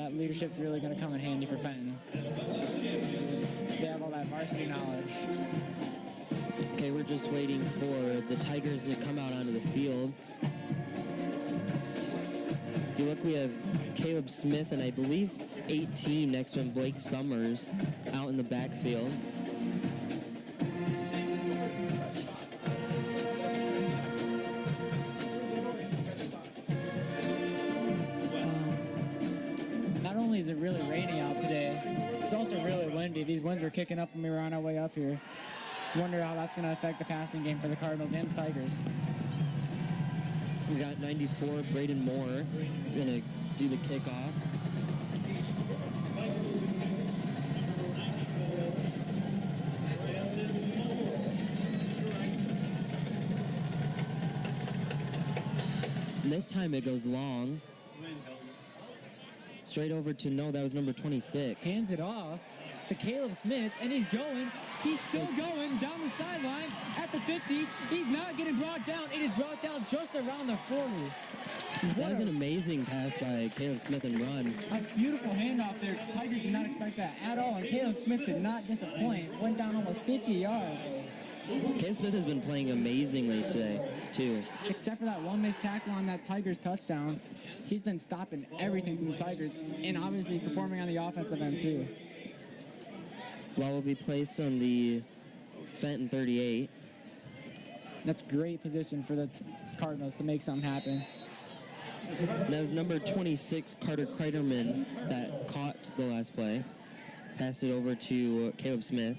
that leadership's really going to come in handy for Fenton. They have all that varsity knowledge. Okay, we're just waiting for the Tigers to come out onto the field. If you look, we have Caleb Smith and I believe 18 next to him, Blake Summers, out in the backfield. Not only is it really rainy out today, it's also really windy. These winds were kicking up when we were on our way up here. Wonder how that's going to affect the passing game for the Cardinals and the Tigers. We got 94, Braden Moore is going to do the kickoff. And this time it goes long. Straight over to, no, that was number 26. Hands it off to Caleb Smith, and he's going. He's still going down the sideline at the 50. He's not getting brought down. It is brought down just around the 40. That was an amazing pass by Caleb Smith and run. A beautiful handoff there. Tigers did not expect that at all, and Caleb Smith did not disappoint. Went down almost 50 yards. Caleb Smith has been playing amazingly today, too. Except for that one missed tackle on that Tigers touchdown, he's been stopping everything from the Tigers, and obviously he's performing on the offensive end, too. Ball will be placed on the Fenton 38. That's great position for the Cardinals to make something happen. That was number 26, Carter Kreiderman, that caught the last play. Passed it over to Caleb Smith.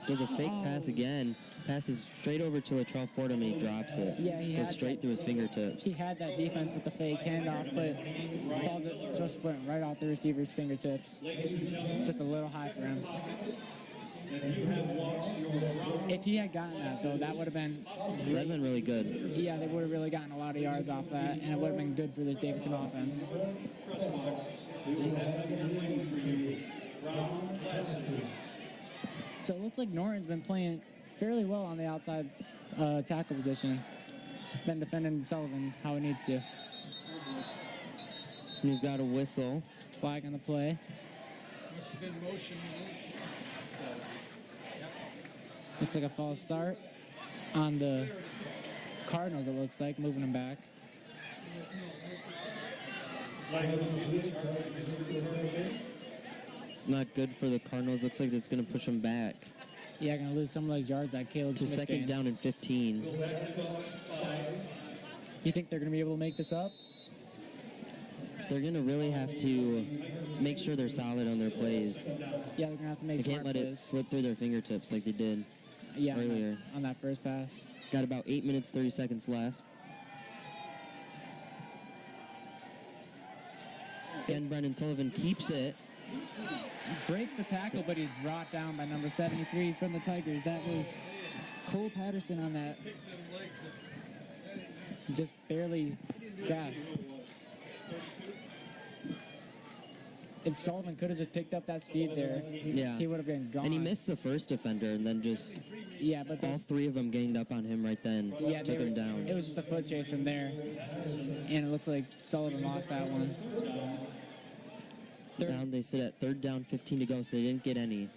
Does a fake pass again. Passes straight over to Latrell Fordham and he drops it. Yeah, he goes straight through his fingertips. He had that defense with the fake handoff, but the ball just went right off the receiver's fingertips. Just a little high for him. If he had gotten that, though, that would have been great. That would have been really good. Yeah, they would have really gotten a lot of yards off that, and it would have been good for this Davison offense. So it looks like Norton's been playing fairly well on the outside tackle position. Been defending Sullivan how he needs to. We've got a whistle. Flag on the play. Must have been motion. Looks like a false start on the Cardinals, it looks like, moving them back. Not good for the Cardinals. Looks like it's going to push them back. Yeah, going to lose some of those yards that Caleb to Smith second gained. down and 15. You think they're going to be able to make this up? They're going to really have to make sure they're solid on their plays. Yeah, they're going to have to make They can't let it plays. slip through their fingertips like they did earlier. On that first pass. Got about 8 minutes, 30 seconds left. Again, Brendan Sullivan keeps it. Breaks the tackle, but he's brought down by number 73 from the Tigers. That was Cole Patterson on that. Just barely grasped. If Sullivan could have just picked up that speed there, he would have been gone. And he missed the first defender, and then just but all three of them ganged up on him right then. Took him down. It was just a foot chase from there, and it looks like Sullivan lost that one. Down, they sit at third down, 15 to go, so they didn't get any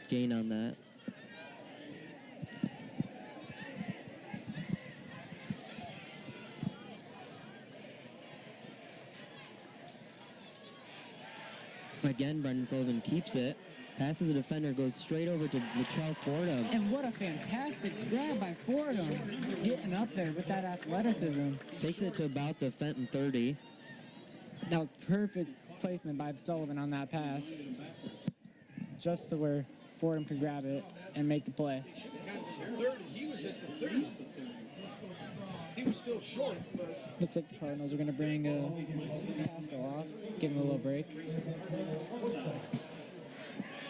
gain on that. Again, Brendan Sullivan keeps it. Passes a defender, goes straight over to Latrell Fordham. And what a fantastic grab by Fordham. Getting up there with that athleticism. Takes it to about the Fenton 30. That was perfect placement by Sullivan on that pass. Just to where Fordham could grab it and make the play. He was at the 30. He was still short, but... Looks like the Cardinals are going to bring Pascal off. Give him a little break.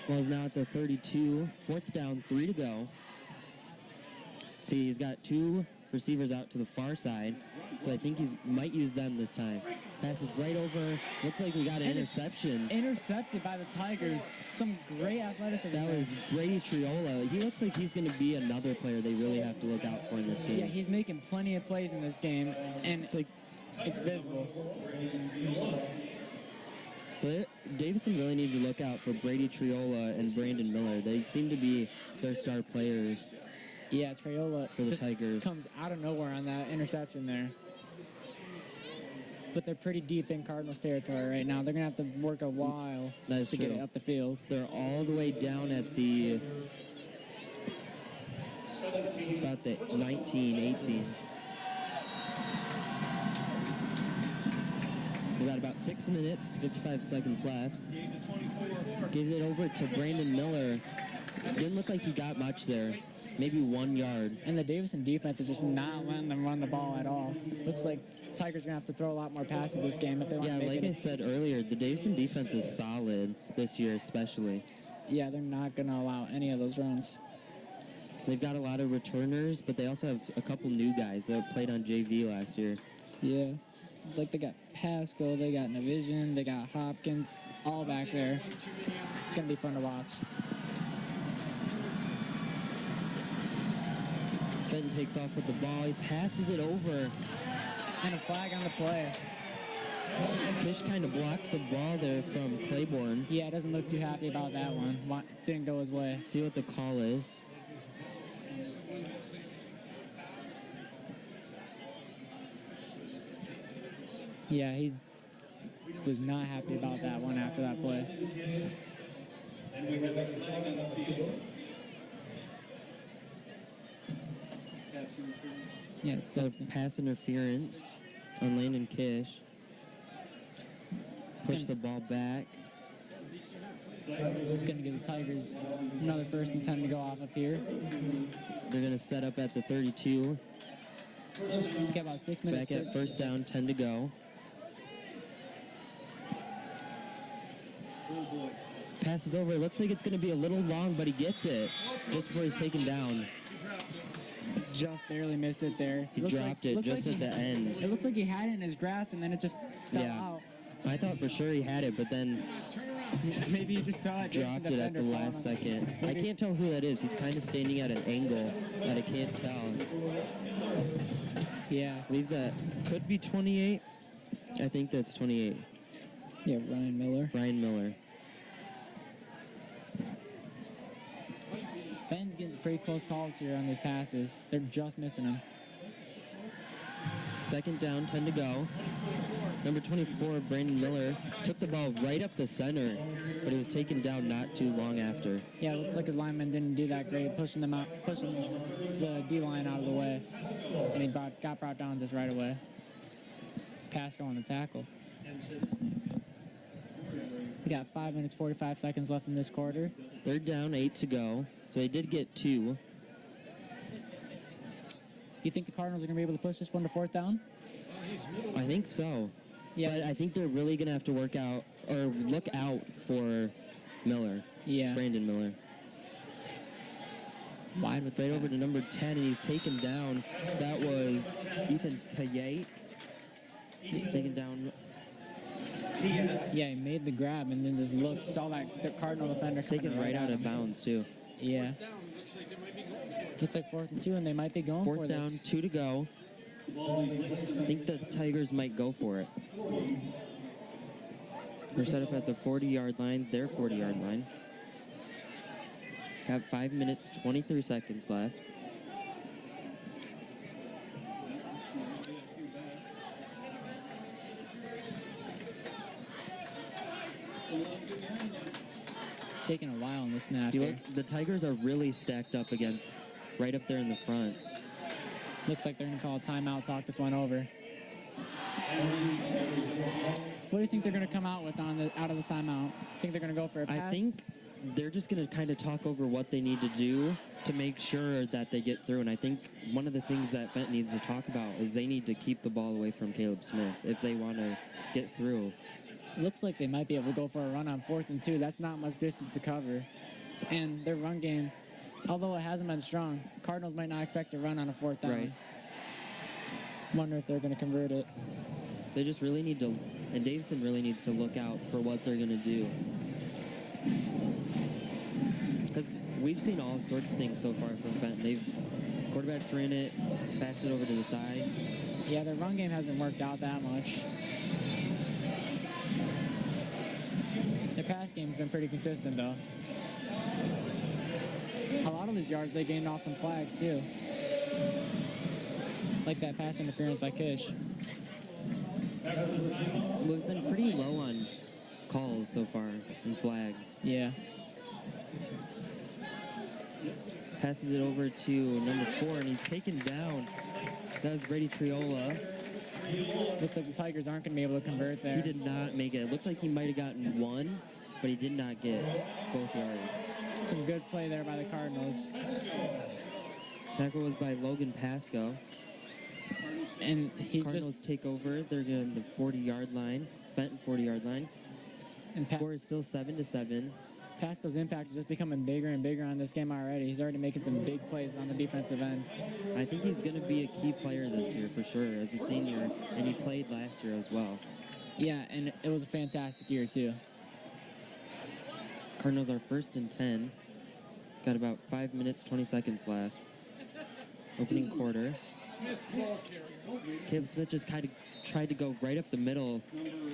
Ball's now at the 32. Fourth down, 3 to go. See, he's got two receivers out to the far side, so I think he might use them this time. Passes right over. Looks like we got an interception. Intercepted by the Tigers. Some great athleticism. That was Brady Triola. He looks like he's going to be another player they really have to look out for in this game. Yeah, he's making plenty of plays in this game, and It's like, it's visible. so Davison really needs to look out for Brady Triola and Brandon Miller. They seem to be their star players. Yeah, Triola For the just Tigers. comes out of nowhere on that interception there. But they're pretty deep in Cardinals territory right now. They're going to have to work a while That is to true. get it up the field. They're all the way down at the about the 19, 18. We got about 6 minutes, 55 seconds left. Give it over to Brandon Miller. Didn't look like he got much there. Maybe 1 yard. And the Davison defense is just not letting them run the ball at all. Looks like Tigers are going to have to throw a lot more passes this game if they want Yeah, to make like it. I said earlier, the Davison defense is solid this year especially. Yeah, they're not going to allow any of those runs. They've got a lot of returners, but they also have a couple new guys that played on JV last year. Yeah. Like they got Pasco, they got Navision, they got Hopkins, all back there. It's going to be fun to watch. Fenton takes off with the ball. He passes it over. And a flag on the play. Kish kind of blocked the ball there from Claiborne. Yeah, doesn't look too happy about that one. Didn't go his way. See what the call is. Yeah, he was not happy about that one after that play. Yeah, So pass interference on Landon Kish. Push the ball back. Gonna give the Tigers another 1st and 10 to go off of here. They're going to set up at the 32. We got about 6 minutes. Back at first down, 10 to go. Passes over. Looks like it's going to be a little long, but he gets it just before he's taken down. Just barely missed it there. He dropped it just at the end. It looks like he had it in his grasp and then it just fell Yeah. out. I thought for sure he had it, but then Maybe he just saw it. dropped it at the last second. I can't tell who that is. He's kind of standing at an angle that I can't tell. Yeah. I believe that could be 28. I think that's 28. Yeah, Ryan Miller. Ryan Miller. Fenton's getting some pretty close calls here on these passes. They're just missing him. Second down, 10 to go. Number 24, Brandon Miller, took the ball right up the center, but it was taken down not too long after. Yeah, it looks like his lineman didn't do that great, pushing them out, pushing the D-line out of the way. And he got brought down just right away. Pasco on the tackle. We got 5 minutes, 45 seconds left in this quarter. Third down, 8 to go. So they did get 2. You think the Cardinals are going to be able to push this one to 4th down? I think so. Yeah. But I think they're really going to have to work out or look out for Miller, Yeah. Brandon Miller. Wide with the Right over to pass. number 10, and he's taken down. That was Ethan Payette. He's taken down. Yeah, he made the grab and then just looked, saw that the Cardinal defender coming Taken right out at of him. bounds, too. Yeah. Looks like 4th and 2, and they might be going for Fourth down, this. 2 to go. I think the Tigers might go for it. We're set up at the 40-yard line, their 40-yard line. Got 5 minutes, 23 seconds left. Taking a while on the snap You here. look, the Tigers are really stacked up against, right up there in the front. Looks like they're going to call a timeout, talk this one over. What do you think they're going to come out with out of this timeout? Think they're going to go for a pass? I think they're just going to kind of talk over what they need to do to make sure that they get through. And I think one of the things that Fenton needs to talk about is they need to keep the ball away from Caleb Smith if they want to get through. Looks like they might be able to go for a run on 4th and 2. That's not much distance to cover. And their run game, although it hasn't been strong, Cardinals might not expect to run on a 4th down. Right. Wonder if they're going to convert it. They just really need to, and Davison really needs to look out for what they're going to do. Because we've seen all sorts of things so far from Fenton. Quarterbacks ran it, passed it over to the side. Yeah, their run game hasn't worked out that much. Their pass game's been pretty consistent, though. A lot of these yards they gained off some flags, too. Like that pass interference by Kish. We've been pretty low on calls so far and flags. Yeah. Passes it over to number 4, and he's taken down. That was Brady Triola. Looks like the Tigers aren't going to be able to convert there. He did not make it. It looked like he might have gotten 1, but he did not get both yards. Some good play there by the Cardinals. Tackle was by Logan Pasco. And he's Cardinals just... take over. They're going to the 40-yard line. Fenton 40-yard line. And Score is still 7-7. Pasco's impact is just becoming bigger and bigger on this game already. He's already making some big plays on the defensive end. I think he's going to be a key player this year for sure as a senior, and he played last year as well. Yeah, and it was a fantastic year, too. Cardinals are 1st and 10. Got about 5 minutes, 20 seconds left. Opening quarter. Smith ball carrier. Caleb Smith just kind of tried to go right up the middle.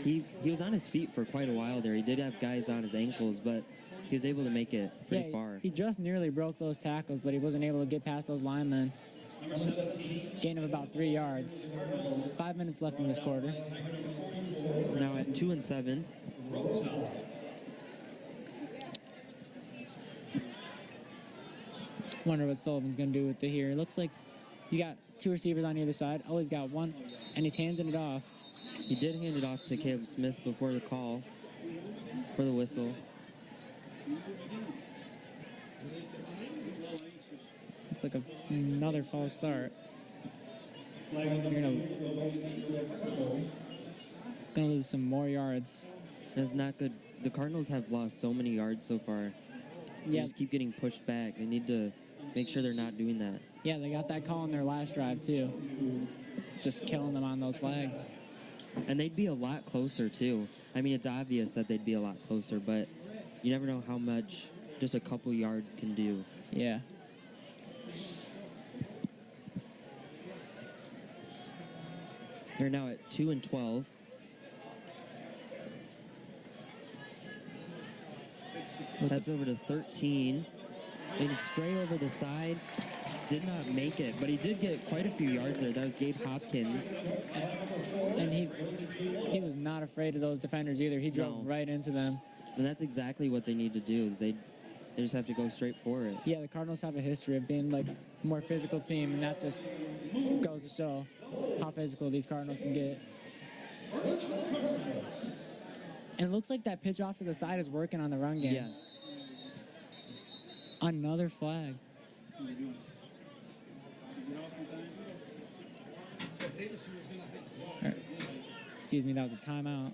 He was on his feet for quite a while there. He did have guys on his ankles, but he was able to make it pretty far. He just nearly broke those tackles, but he wasn't able to get past those linemen. Gain of about 3 yards. 5 minutes left in this quarter. Now at 2 and 7. Wonder what Sullivan's going to do with it here. It looks like you got 2 receivers on either side. Oh, he's got 1, and he's handing it off. He did hand it off to Caleb Smith before the call for the whistle. It's like another false start. You're gonna lose some more yards. That's not good. The Cardinals have lost so many yards so far. They just keep getting pushed back. They need to make sure they're not doing that. Yeah, they got that call in their last drive, too. Just killing them on those flags. And they'd be a lot closer, too. I mean, it's obvious that they'd be a lot closer, but you never know how much just a couple yards can do. Yeah. They're now at 2 and 12. That's over to 13. And a stray over the side. Did not make it, but he did get quite a few yards there. That was Gabe Hopkins. And he was not afraid of those defenders either. He drove right into them. And that's exactly what they need to do, is they just have to go straight for it. Yeah, the Cardinals have a history of being like a more physical team, and that just goes to show how physical these Cardinals can get. And it looks like that pitch off to the side is working on the run game. Yes. Another flag. Excuse me, that was a timeout.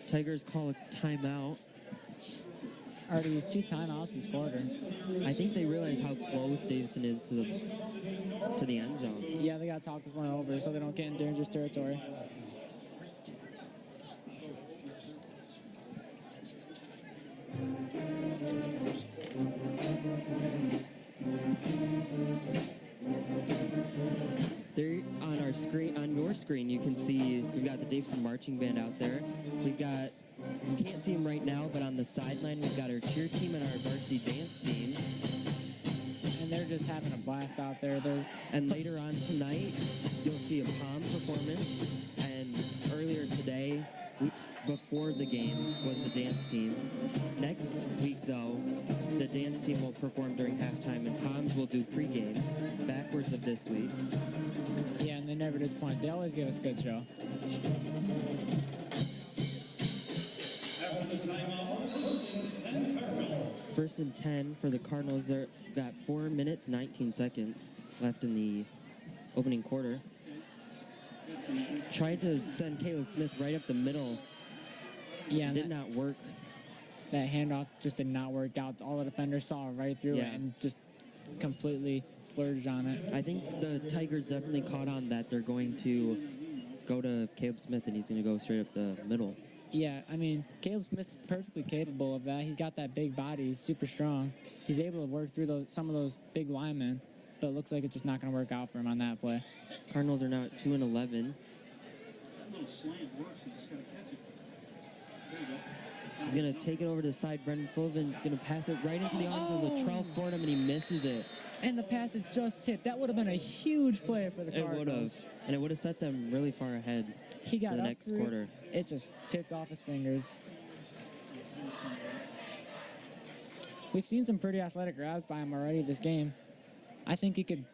Tigers call a timeout. Already used 2 timeouts this quarter. I think they realize how close Davison is to the end zone. Yeah, they got to talk this one over so they don't get in dangerous territory. There on our screen, on your screen, you can see we've got the Davison marching band out there. We've got, you can't see them right now, but on the sideline we've got our cheer team and our varsity dance team. And they're just having a blast out there. And later on tonight, you'll see a pom performance. And earlier today, before the game, was the dance team. Next week, though, the dance team will perform during halftime, and Poms will do pregame, backwards of this week. Yeah, and they never disappoint. They always give us a good show. First and 10 for the Cardinals. They've got 4 minutes, 19 seconds left in the opening quarter. Tried to send Caleb Smith right up the middle. Yeah, Did not work. That handoff just did not work out. All the defenders saw right through it and just completely splurged on it. I think the Tigers definitely caught on that they're going to go to Caleb Smith and he's going to go straight up the middle. Yeah, I mean, Caleb Smith's perfectly capable of that. He's got that big body. He's super strong. He's able to work through some of those big linemen, but it looks like it's just not going to work out for him on that play. Cardinals are now at 2-11. That little slant works. He's just got to catch it. There you go. He's going to take it over to the side. Brendan Sullivan's going to pass it right into the arms of Latrell Fordham, and he misses it. And the pass is just tipped. That would have been a huge play for the It would have. Cardinals. And it would have set them really far ahead He got for the up next through it. quarter. It just tipped off his fingers. We've seen some pretty athletic grabs by him already this game. I think he could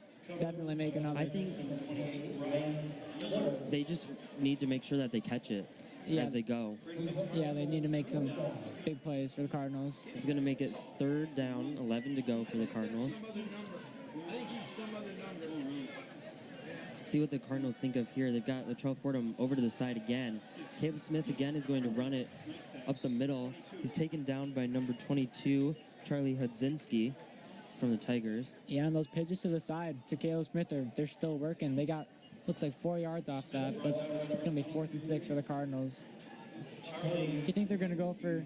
definitely make another. I think they just need to make sure that they catch it as they go. Yeah, they need to make some big plays for the Cardinals. He's going to make it 3rd down, 11 to go for the Cardinals. Some other number. I think he's some other number. See what the Cardinals think of here. They've got Latrell Fordham over to the side again. Caleb Smith again is going to run it up the middle. He's taken down by number 22, Charlie Hudzinski from the Tigers. Yeah, and those pitches to the side to Caleb Smith, they're still working. They got, looks like 4 yards off that, but it's going to be 4th and 6 for the Cardinals. You think they're going to go for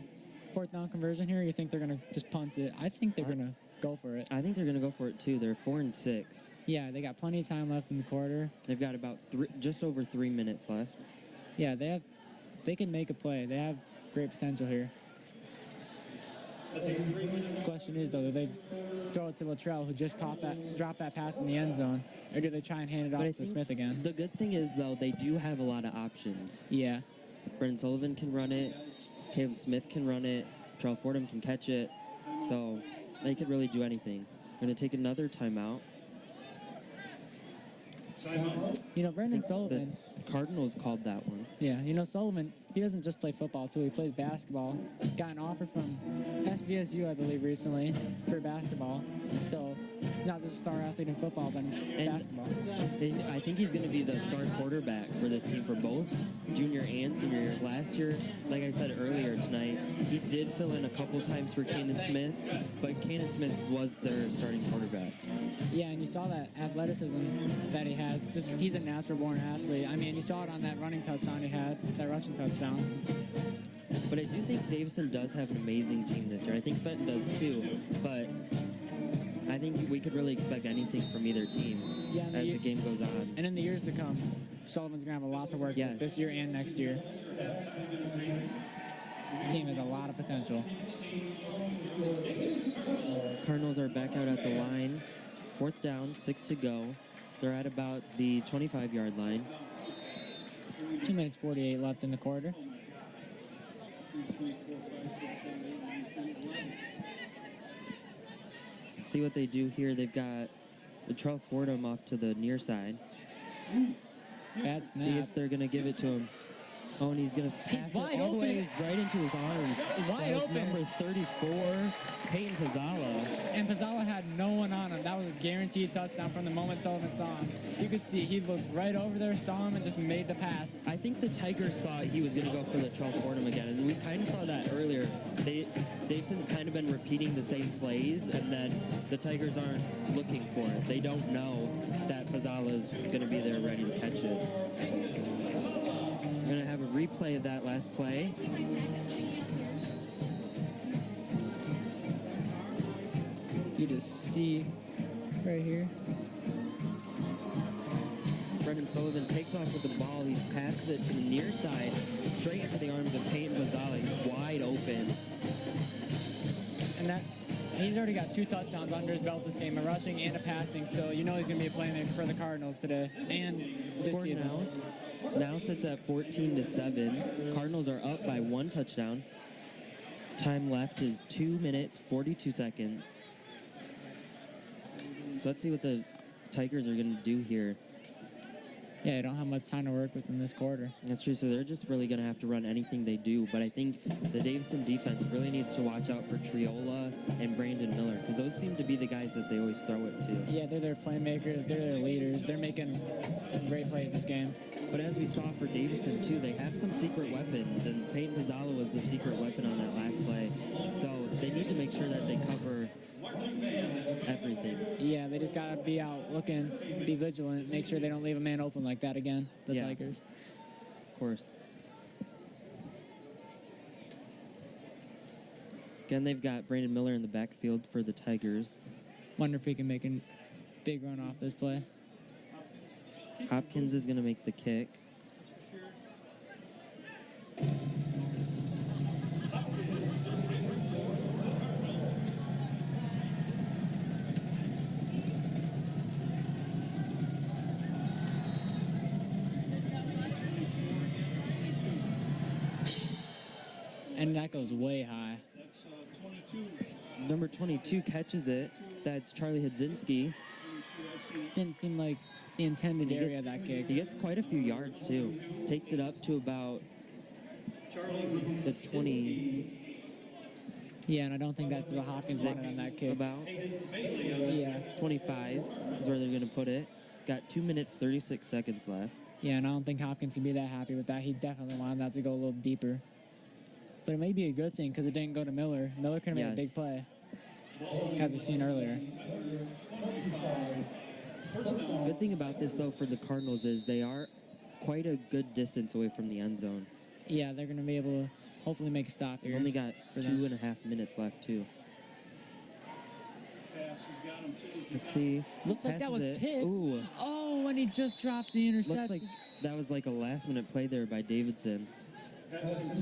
4th down conversion here, or you think they're going to just punt it? I think they're going to go for it. I think they're going to go for it too. They're 4 and 6. Yeah, they got plenty of time left in the quarter. They've got about just over 3 minutes left. Yeah, they can make a play. They have great potential here. The question is, though, do they throw it to Latrell, who just dropped that pass in the end zone, or do they try and hand it off to Smith again? The good thing is, though, they do have a lot of options. Yeah. Brendan Sullivan can run it. Caleb Smith can run it. Latrell Fordham can catch it. So they could really do anything. Going to take another timeout. You know, Brendan Sullivan. The Cardinals called that one. Yeah, you know, Sullivan, he doesn't just play football, too. He plays basketball. Got an offer from SVSU, I believe, recently for basketball. So he's not just a star athlete in football, but in basketball. I think he's going to be the star quarterback for this team for both junior and senior year. Last year, like I said earlier tonight, he did fill in a couple times for Kanan Smith, but Kanan Smith was their starting quarterback. Yeah, and you saw that athleticism that he has. Just he's a natural-born athlete. I mean, you saw it on that running touchdown he had, that rushing touchdown. But I do think Davison does have an amazing team this year. I think Fenton does too. But I think we could really expect anything from either team as the game goes on. And in the years to come, Sullivan's going to have a lot to work with this year and next year. This team has a lot of potential. Cardinals are back out at the line. 4th down, 6 to go. They're at about the 25-yard line. 2 minutes 48 left in the quarter. Let's see what they do here. They've got Latrell Fordham off to the near side. Bad snap. See if they're going to give it to him. Oh, and he's going to pass it all the way right into his arms. Wide open. Number 34, Peyton Pizzala. And Pizzala had no one on him. That was a guaranteed touchdown from the moment Sullivan saw him. You could see he looked right over there, saw him, and just made the pass. I think the Tigers thought he was going to go for Latrell Fordham again, and we kind of saw that earlier. Davison's kind of been repeating the same plays, and then the Tigers aren't looking for it. They don't know that Pizzala's going to be there ready to catch it. We're going to have a replay of that last play. You just see right here. Brendan Sullivan takes off with the ball. He passes it to the near side, straight into the arms of Peyton Pizzala. He's wide open. And he's already got 2 touchdowns under his belt this game, a rushing and a passing, so you know he's going to be a playmaker for the Cardinals today and this Score season. now sits at 14-7. Cardinals are up by 1 touchdown. Time left is 2 minutes, 42 seconds. So let's see what the Tigers are going to do here. Yeah, they don't have much time to work with in this quarter. That's true, so they're just really going to have to run anything they do. But I think the Davison defense really needs to watch out for Triola and Brandon Miller, because those seem to be the guys that they always throw it to. Yeah, they're their playmakers. They're their leaders. They're making some great plays this game. But as we saw for Davison, too, they have some secret weapons, and Peyton Pizzala was the secret weapon on that last play. So they need to make sure that they cover everything. Yeah, they just got to be out looking, be vigilant, make sure they don't leave a man open like that again, the Yeah. Tigers. Of course. Again, they've got Brandon Miller in the backfield for the Tigers. Wonder if he can make a big run off this play. Hopkins is going to make the kick. And that goes way high. That's 22. Number 22 catches it. That's Charlie Hudzinski. Didn't seem like the intended area of that kick. He gets quite a few yards, too. Takes it up to about the 20. Yeah, and I don't think that's what Hopkins wanted on that kick. About Yeah. 25 is where they're going to put it. Got 2 minutes, 36 seconds left. Yeah, and I don't think Hopkins can be that happy with that. He definitely wanted that to go a little deeper. But it may be a good thing because it didn't go to Miller. Miller could have made a big play, as we've seen earlier. Good thing about this, though, for the Cardinals is they are quite a good distance away from the end zone. Yeah, they're going to be able to hopefully make a stop They've here. only got for 2.5 minutes left, too. Pass has got him too. Let's see. Looks like that Passes was it. tipped. Ooh, Oh, and he just drops the interception. looks like that was like a last-minute play there by Davison.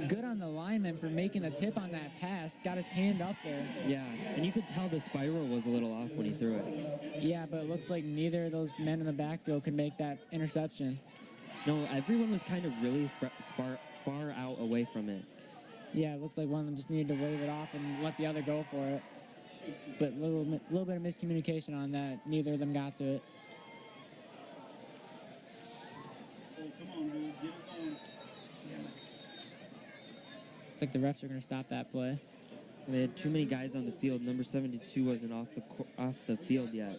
Good on the lineman for making a tip on that pass. Got his hand up there. Yeah, and you could tell the spiral was a little off when he threw it. Yeah, but it looks like neither of those men in the backfield could make that interception. No, everyone was kind of really far out away from it. Yeah, it looks like one of them just needed to wave it off and let the other go for it. But little bit of miscommunication on that. Neither of them got to it. Oh, come on, dude. Get it going. It's like the refs are going to stop that play. They had too many guys on the field. Number 72 wasn't off the field yet.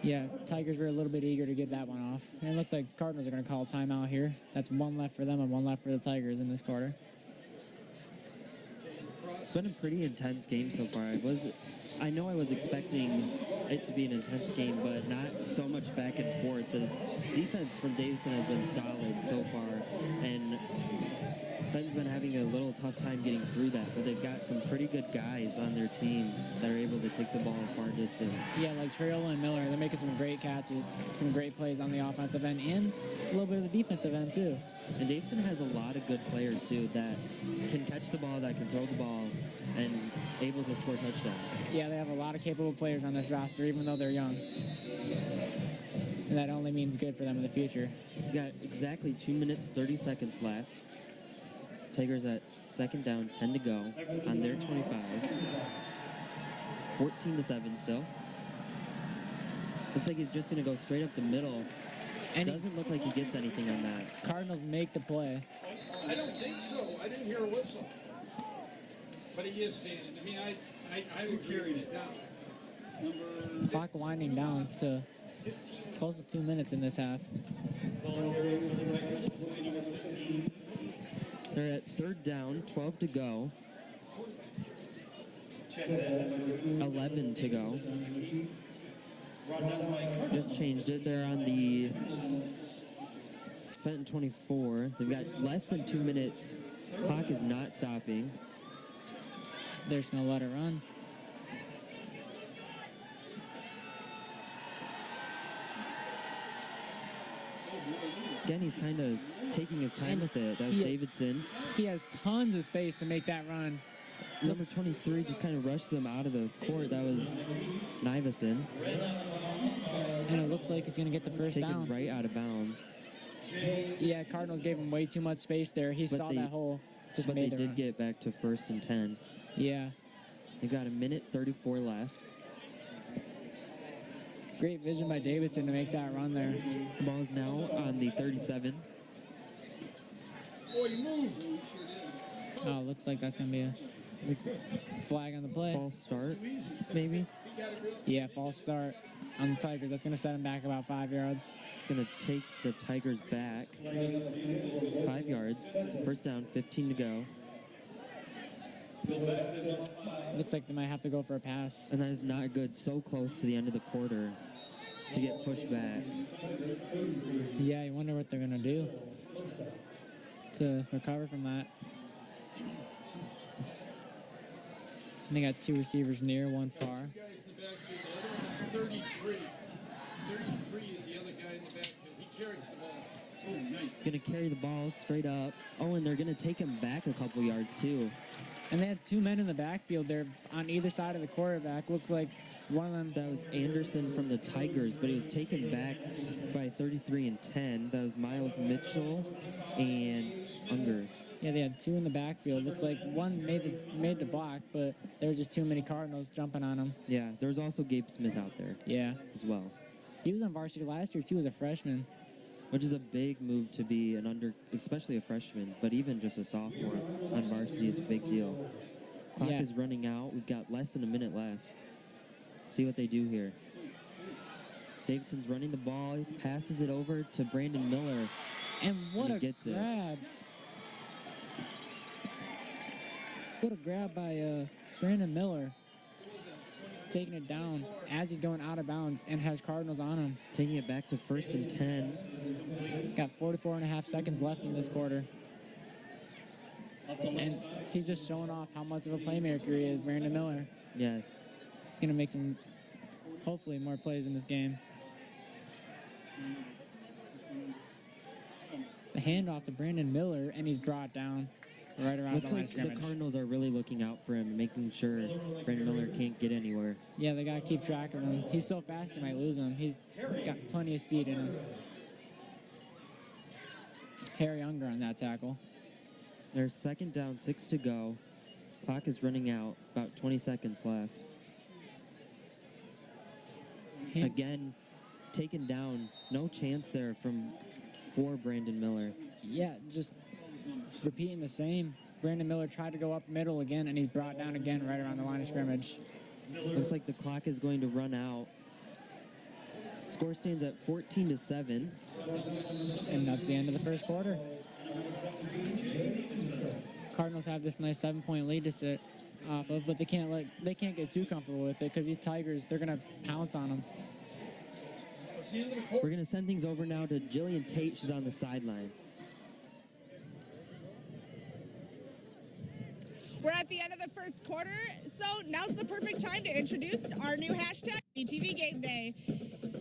Yeah, Tigers were a little bit eager to get that one off. And it looks like Cardinals are going to call a timeout here. That's one left for them and one left for the Tigers in this quarter. It's been a pretty intense game so far. I know I was expecting it to be an intense game, but not so much back and forth. The defense from Davison has been solid so far, and Fenton's been having a little tough time getting through that, but they've got some pretty good guys on their team that are able to take the ball a far distance. Yeah, like Trail and Miller, they're making some great catches, some great plays on the offensive end, and a little bit of the defensive end, too. And Davison has a lot of good players, too, that can catch the ball, that can throw the ball, and able to score touchdowns. Yeah, they have a lot of capable players on this roster, even though they're young. And that only means good for them in the future. We've got exactly 2 minutes, 30 seconds left. Tigers at second down, 10 to go on their 25. 14-7 still. Looks like he's just going to go straight up the middle. And Doesn't look like he gets anything on that. Cardinals make the play. I don't think so. I didn't hear a whistle. But he is saying it. I mean, I would carry this down. Clock winding down to close to 2 minutes in this half. They're at third down, 12 to go. 11 to go. Just changed it. They're on the Fenton 24. They've got less than 2 minutes. Clock is not stopping. They're just going to let it run. Again, he's kind of taking his time with it. That's he- Davison. He has tons of space to make that run. Number 23 just kind of rushes him out of the court. That was Davison. And it looks like he's going to get the first Taken down. right out of bounds. Yeah, Cardinals gave him way too much space there. He saw that hole. Just But they made the did run. get back to first and 10. Yeah. They've got 1:34 left. Great vision by Davison to make that run there. The ball is now on the 37. Boy, you move. Oh, looks like that's going to be a flag on the play. False start, maybe. Yeah, false start on the Tigers. That's going to set him back about 5 yards. It's going to take the Tigers back 5 yards. First down, 15 to go. Looks like they might have to go for a pass. And that is not good. So close to the end of the quarter to get pushed back. Yeah, you wonder what they're going to do to recover from that. They got 2 receivers near, 1 far. Guys in the backfield. The other one is 33. 33 is the other guy in the backfield. He carries the ball. Oh, nice. He's going to carry the ball straight up. Oh, and they're going to take him back a couple yards, too. And they had 2 men in the backfield. They're on either side of the quarterback. Looks like one of them. That was Anderson from the Tigers, but he was taken back by 33 and 10. That was Miles Mitchell and Unger. Yeah, they had 2 in the backfield. Looks like one made the block, but there were just too many Cardinals jumping on him. Yeah, there was also Gabe Smith out there Yeah. as well, He was on varsity last year, too, as a freshman. which is a big move to be an especially a freshman, but even just a sophomore on varsity is a big deal. Clock Yeah. is running out. We've got less than a minute left. See what they do here. Davidson's running the ball. He passes it over to Brandon Miller. And what he a gets it. grab. What a grab by Brandon Miller. Taking it down as he's going out of bounds and has Cardinals on him. Taking it back to 1st and 10. Got 44.5 seconds left in this quarter. And he's just showing off how much of a playmaker he is, Brandon Miller. Yes. He's going to make some, hopefully, more plays in this game. The handoff to Brandon Miller, and he's brought down right around Looks the line like of the scrimmage. Cardinals are really looking out for him, making sure Brandon Miller can't get anywhere. Yeah, they got to keep track of him. He's so fast, you might lose him. He's got plenty of speed in him. Harry Unger on that tackle. There's 2nd down, 6 to go. Clock is running out, about 20 seconds left. Again, taken down. No chance there for Brandon Miller. Yeah, just repeating the same. Brandon Miller tried to go up middle again, and he's brought down again right around the line of scrimmage. Looks like the clock is going to run out. Score stands at 14-7. And that's the end of the first quarter. Cardinals have this nice 7-point lead to sit off of, but they can't get too comfortable with it because these Tigers, they're gonna pounce on them. We're going to send things over now to Jillian Tate. She's on the sideline. We're at the end of the first quarter, so now's the perfect time to introduce our new hashtag, BTV Game Day.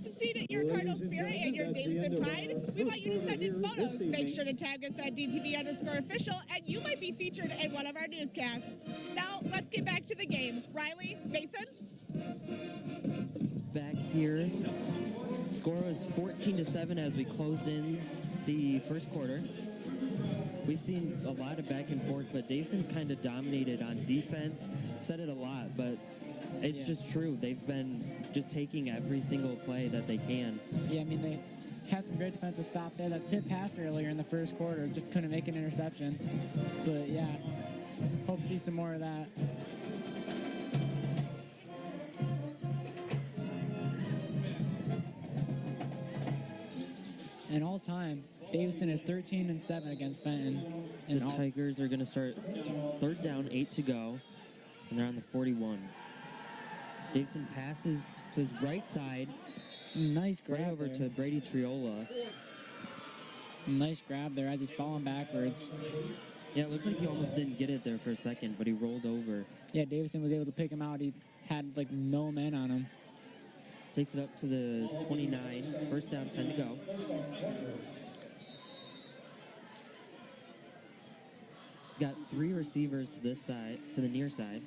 To see your Cardinal spirit and your Davison pride, we want you to send in photos. Make sure to tag us at DTV_official, and you might be featured in one of our newscasts. Now, let's get back to the game. Riley, Mason? Back here. Score was 14-7 as we closed in the first quarter. We've seen a lot of back and forth, but Davison's kind of dominated on defense. Said it a lot, but it's just true. They've been just taking every single play that they can. Yeah, I mean, they had some great defensive stop there. That tip pass earlier in the first quarter just couldn't make an interception. But, yeah, hope to see some more of that. And all time, Davison is 13-7 against Fenton. The Tigers are going to start 3rd down, 8 to go, and they're on the 41. Davison passes to his right side, Nice grab right over there. to Brady Triola. Nice grab there as he's falling backwards. Yeah, it looked like he almost didn't get it there for a second, but he rolled over. Yeah, Davison was able to pick him out. He had, like, no men on him. Takes it up to the 29. 1st down, 10 to go. He's got 3 receivers to this side, to the near side.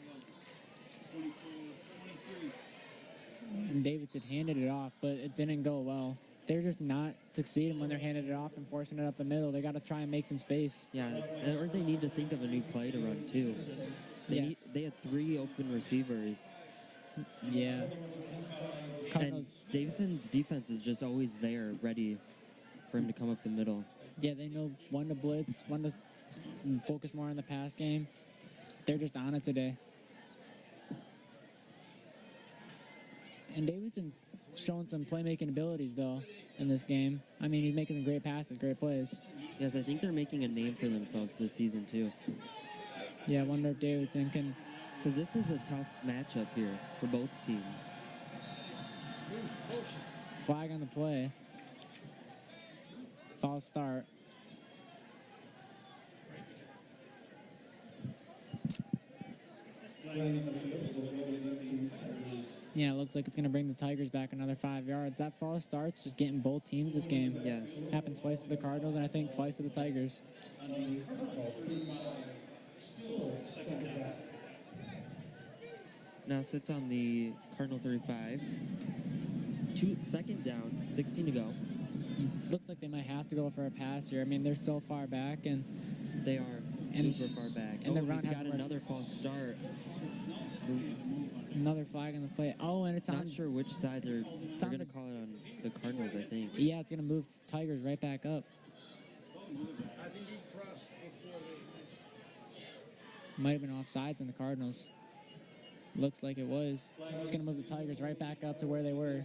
And Davidson handed it off, but it didn't go well. They're just not succeeding when they're handing it off and forcing it up the middle. They got to try and make some space. Yeah, or they need to think of a new play to run too. They had 3 open receivers. Yeah. Cardinals, And Davison's defense is just always there, ready for him to come up the middle. yeah, they know when to blitz, when to focus more on the pass game. They're just on it today. And Davidson's showing some playmaking abilities, though, in this game. I mean, he's making some great passes, great plays. Yes, I think they're making a name for themselves this season too. Yeah, I wonder if Davidson can Because this is a tough matchup here for both teams. Flag on the play. False start. Yeah, it looks like it's going to bring the Tigers back another 5 yards. That false start's just getting both teams this game. Yes. Happened twice to the Cardinals and I think twice to the Tigers. Now sits on the Cardinal 35. Second down, 16 to go. Looks like they might have to go for a pass here. I mean, they're so far back and They are super far back. and the run we've got hasn't worked. another false start. Another flag on the play. Oh, and it's Not on. sure which side they're on going to the- call it on the Cardinals, I think. Yeah, it's going to move Tigers right back up. I think he crossed before they missed. Might have been offsides on the Cardinals. Looks like it was. It's going to move the Tigers right back up to where they were.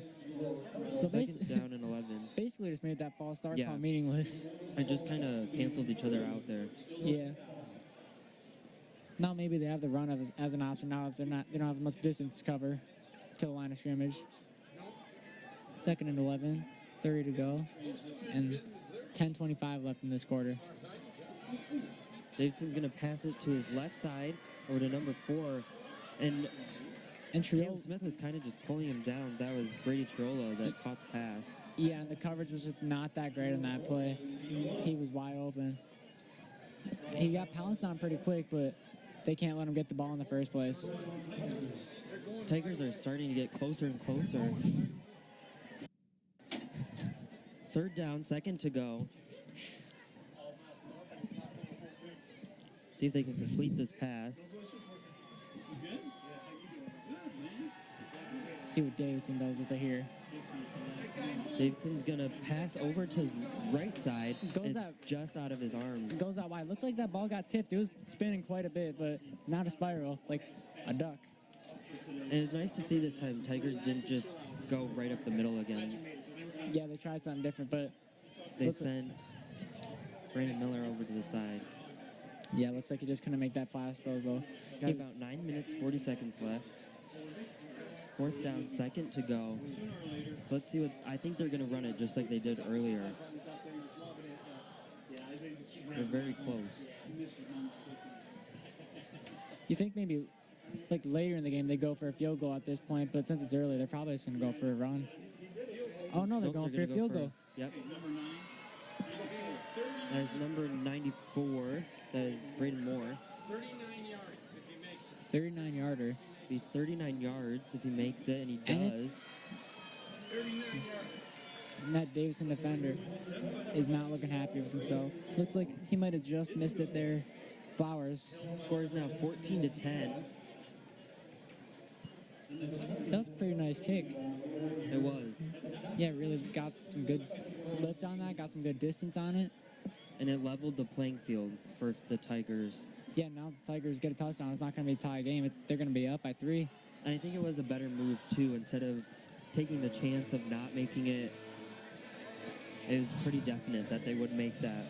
So Second down and 11. basically just made that false start Yeah. call meaningless. I just kind of canceled each other out there. Yeah. Now maybe they have the run as an option now if they don't have much distance cover to the line of scrimmage. Second and 11, 30 to go, and 10:25 left in this quarter. Davidson's going to pass it to his left side over to number 4. And And Caleb Triolo, Smith was kind of just pulling him down. That was Brady Triolo that caught the pass. yeah, and the coverage was just not that great on that play. He was wide open. He got pounced on pretty quick, but they can't let him get the ball in the first place. Tigers are starting to get closer and closer. Third down, second to go. See if they can complete this pass. See what Davison does with it here. Davidson's going to pass over to his right side. Goes It's out. just out of his arms. Goes out wide. Looked like that ball got tipped. It was spinning quite a bit, but not a spiral, like a duck. And it was nice to see this time Tigers didn't just go right up the middle again. Yeah, they tried something different, but They Looks like- sent Brandon Miller over to the side. yeah, looks like he just couldn't make that pass though. Got He was- about 9 minutes, 40 seconds left. Fourth down, second to go. So let's see what, I think they're going to run it just like they did earlier. They're very close. You think maybe like later in the game they go for a field goal at this point, but since it's early, they're probably just going to go for a run. Oh no, they're Nope, going for gonna a go field goal. Yep. That is number 94. That is Braden Moore. 39 yards if he makes it. 39-yarder. Be 39 yards if he makes it, and he And it's- does. 39 yards. And that Davison defender is not looking happy with himself. Looks like he might have just missed it there. Flowers. Score is now 14 to 10. That was a pretty nice kick. It was. Yeah, really got some good lift on that, got some good distance on it. And it leveled the playing field for the Tigers. Yeah, now the Tigers get a touchdown. It's not going to be a tie game. They're going to be up by 3. And I think it was a better move, too. Instead of taking the chance of not making it, it was pretty definite that they would make that.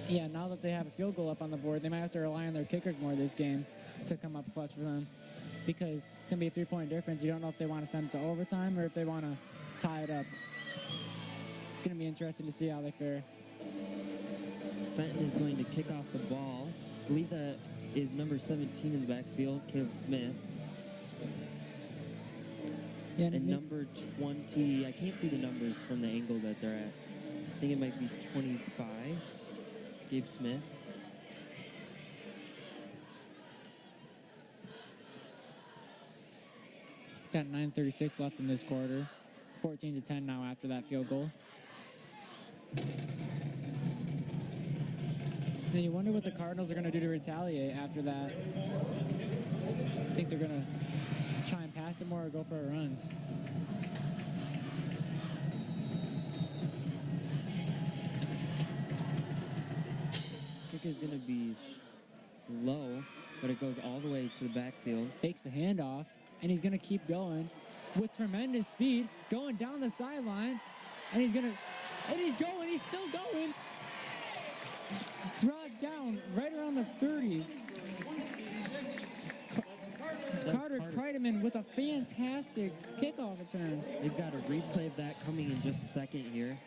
Yeah, now that they have a field goal up on the board, they might have to rely on their kickers more this game to come up clutch for them. Because it's going to be a 3-point difference. You don't know if they want to send it to overtime or if they want to tie it up. It's going to be interesting to see how they fare. Fenton is going to kick off the ball. I believe that is number 17 in the backfield, Caleb Smith. Yeah, And number 20, I can't see the numbers from the angle that they're at. I think it might be 25, Gabe Smith. got 9:36 left in this quarter. 14 to 10 now after that field goal. Then you wonder what the Cardinals are going to do to retaliate after that. I think they're going to try and pass it more or go for runs. Kick is going to be low, but it goes all the way to the backfield. Fakes the handoff, and he's going to keep going with tremendous speed, going down the sideline, and he's going, he's still going. Brought down right around the 30. Carter Kreideman with a fantastic kickoff return. They've got a replay of that coming in just a second here.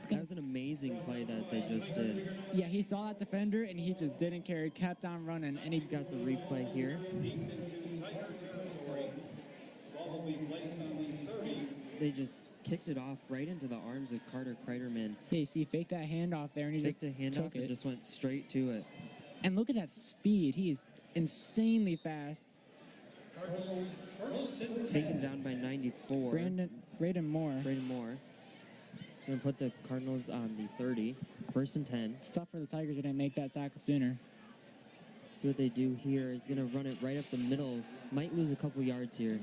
That was an amazing play that they just did. Yeah, he saw that defender and he just didn't care. He kept on running and he Got the replay here. They just kicked it off right into the arms of Carter Kreiderman. Yeah, you see, fake that handoff there and he Just just a handoff took and it. just went straight to it. And look at that speed. He is insanely fast. It's taken down by 94. Braden Moore. Braden Moore. Gonna put the Cardinals on the 30. 1st and 10. It's tough for the Tigers who didn't make that tackle sooner. So what they do here is gonna run it right up the middle. Might lose a couple yards here.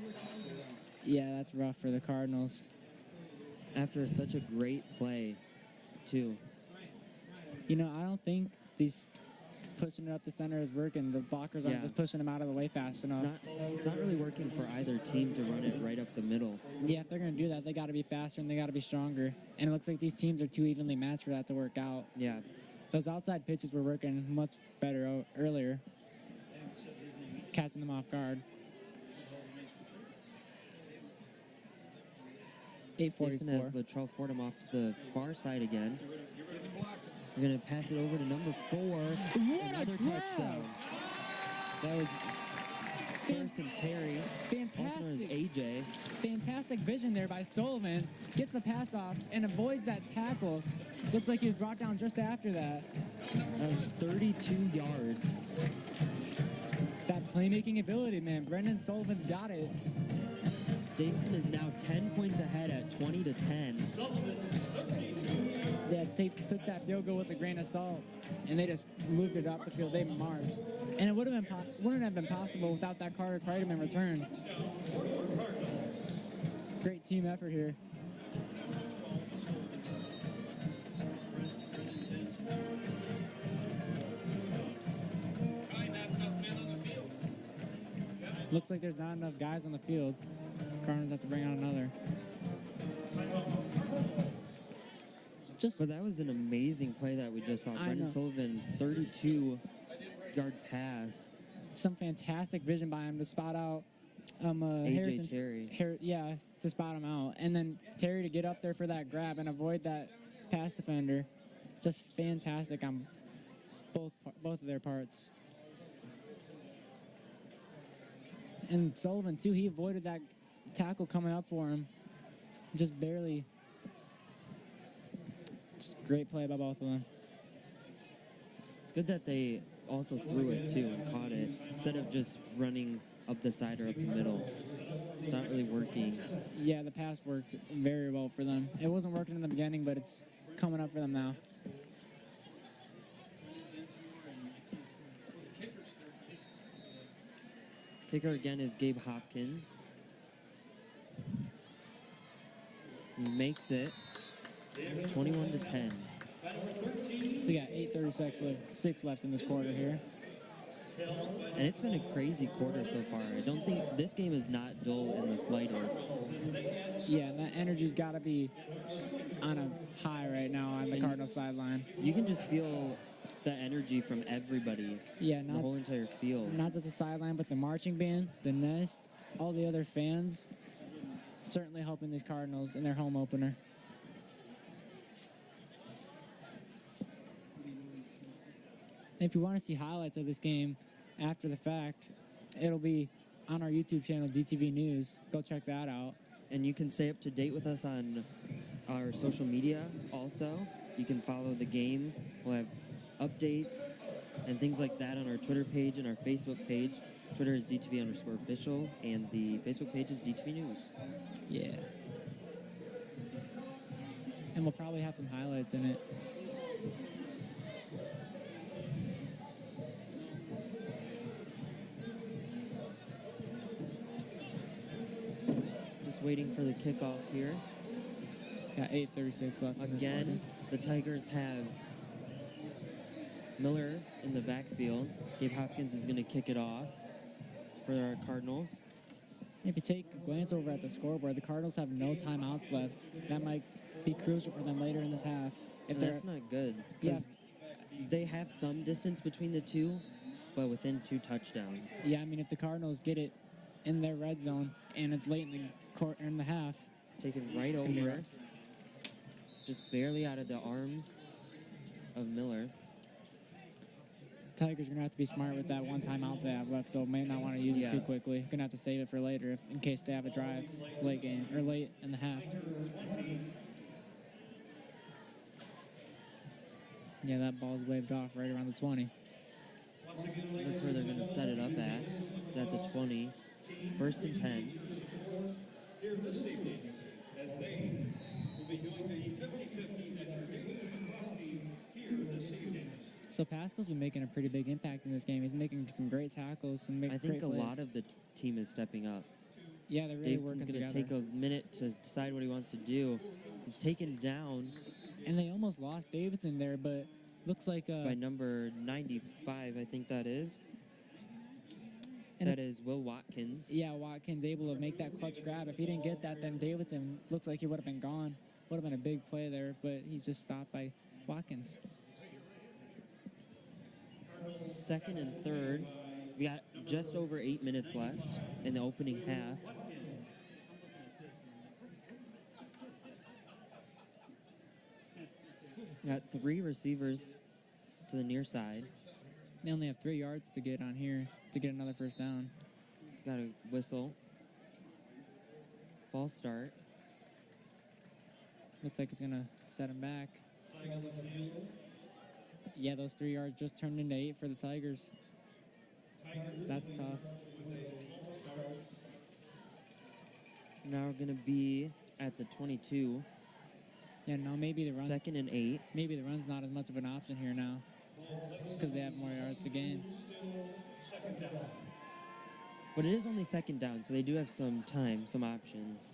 Yeah, that's rough for the Cardinals. After such a great play, too. You know, I don't think these pushing it up the center is working. The blockers aren't Yeah. just pushing them out of the way fast enough. It's not really working for either team to run it right up the middle. Yeah, if they're going to do that, they got to be faster and they got to be stronger. And it looks like these teams are too evenly matched for that to work out. Yeah. Those outside pitches were working much better earlier, catching them off guard. 8:44. Davison has Latrell Fordham off to the far side again. We're going to pass it over to number 4. Another touchdown. That was Harrison Terry, also known as Fantastic. AJ. Fantastic vision there by Sullivan. Gets the pass off and avoids that tackle. Looks like he was brought down just after that. That was 32 yards. That playmaking ability, man. Brendan Sullivan's got it. Davison is now 10 points ahead at 20-10. They took that field goal with a grain of salt, and they just moved it up the field. They marched, and it wouldn't have been possible without that Carter Kreideman return. Great team effort here. Looks like there's not enough guys on the field. Cardinals have to bring out another. But that was an amazing play that we just saw. I Brendan know. Sullivan, 32-yard pass. Some fantastic vision by him to spot out AJ Harrison Terry. to spot him out, and then Terry to get up there for that grab and avoid that pass defender. Just fantastic on both of their parts. And Sullivan too, he avoided that tackle coming up for him, just barely. Just great play by both of them. It's good that they also threw it too and caught it instead of just running up the side or up the middle. It's not really working. Yeah, the pass worked very well for them. It wasn't working in the beginning, but it's coming up for them now. Kicker again is Gabe Hopkins. He makes it 21-10. We got 8:36 left in this quarter here. And it's been a crazy quarter so far. I don't think this game is not dull in the slightest. Yeah, and that energy's got to be on a high right now on the Cardinals sideline. You can just feel the energy from everybody, Yeah, the whole entire field. not just the sideline, but the marching band, the Nest, all the other fans, certainly helping these Cardinals in their home opener. And if you want to see highlights of this game after the fact, it'll be on our YouTube channel, DTV News. Go check that out. And you can stay up to date with us on our social media also. You can follow the game. We'll have updates and things like that on our Twitter page and our Facebook page. Twitter is DTV_official, and the Facebook page is DTV News. Yeah. And we'll probably have some highlights in it. Just waiting for the kickoff here. Got 8:36 left in this Again, the Tigers have Miller in the backfield. Gabe Hopkins is going to kick it off for our Cardinals. If you take a glance over at the scoreboard, the Cardinals have no timeouts left. That might be crucial for them later in this half. If That's not good. Yeah. Because they have some distance between the two, but within 2 touchdowns. Yeah, I mean, if the Cardinals get it in their red zone and it's late in the quarter in the half, Taken right gonna be over, rough. just barely out of the arms of Miller. Tigers are gonna have to be smart with that one timeout they have left, though. May not want to use it too quickly. Gonna have to save it for later, in case they have a drive late game or late in the half. Yeah, that ball's waved off right around the 20. That's where they're going to set it up at. It's at the 20. 1st and 10. Here this evening, as they will be doing the 50-50 that you're doing across team here this evening. So Pascal's been making a pretty big impact in this game. He's making some great tackles, some I great think a plays. lot of the team is stepping up. Yeah, they're really Davidson's working going to together. take a minute to decide what he wants to do. He's taken down And they almost lost Davison there, but looks like by number 95, I think that is. And That is Will Watkins. yeah, Watkins able to make that clutch grab. If he didn't get that, then Davison looks like he would have been gone. Would have been a big play there, but he's just stopped by Watkins. 2nd and 3rd. We got just over 8 minutes left in the opening half. Got 3 receivers to the near side. They only have 3 yards to get on here to get another first down. Got a whistle. False start. Looks like it's gonna set him back. Yeah, those 3 yards just turned into 8 for the Tigers. That's tough. Now we're going to be at the 22. Yeah, no, maybe the run. 2nd and 8. Maybe the run's not as much of an option here now, because they have more yards to gain. But it is only 2nd down, so they do have some time, some options.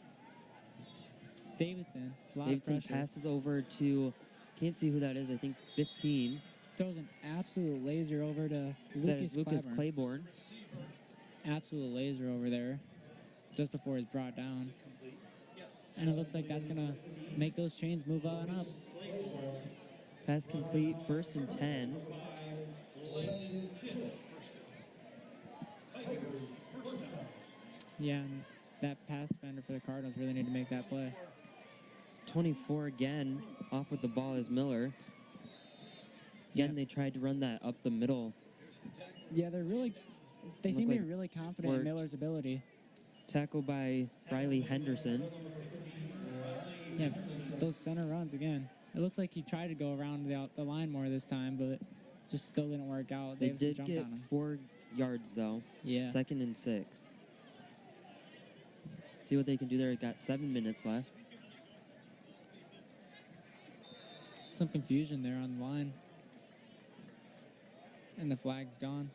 Davidson, a lot Davidson of pressure. passes over to, can't see who that is, I think 15. Throws an absolute laser over to That is Lucas Claiborne. Claiborne. Absolute laser over there, just before he's brought down. And it looks like that's gonna make those chains move on up. Pass complete, 1st and 10. Yeah, and that pass defender for the Cardinals really need to make that play. 24 again, off with the ball is Miller. Again, Yeah. they tried to run that up the middle. Yeah, they Look seem to be like really confident in worked. Miller's ability. Tackle by Riley Henderson. Yeah, those center runs again. It looks like he tried to go around the line more this time, but just still didn't work out. They Davison did jumped get on him. 4 yards, though. Yeah. 2nd and 6. See what they can do there. Got 7 minutes left. Some confusion there on the line. And the flag's gone.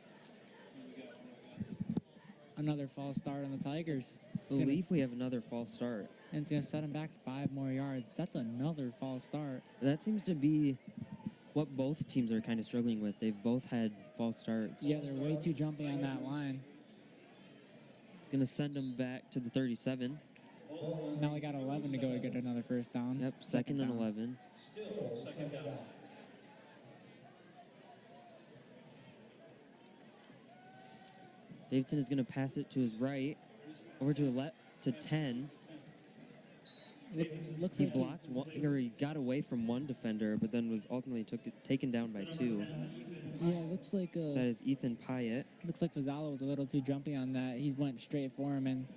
Another false start on the Tigers. I believe we have another false start. And it's going to set him back 5 more yards. That's another false start. That seems to be what both teams are kind of struggling with. They've both had false starts. Yeah, they're way too jumpy on that line. It's going to send them back to the 37. Now they got 11 to go to get another first down. Yep, 2nd and down. 11. Still second down. Davison is going to pass it to his right, over to 10. Looks He like blocked one, or he got away from one defender, but then was ultimately taken down by 2. Yeah, it looks like That is Ethan Pyatt. looks like Fazzala was a little too jumpy on that. He went straight for him, and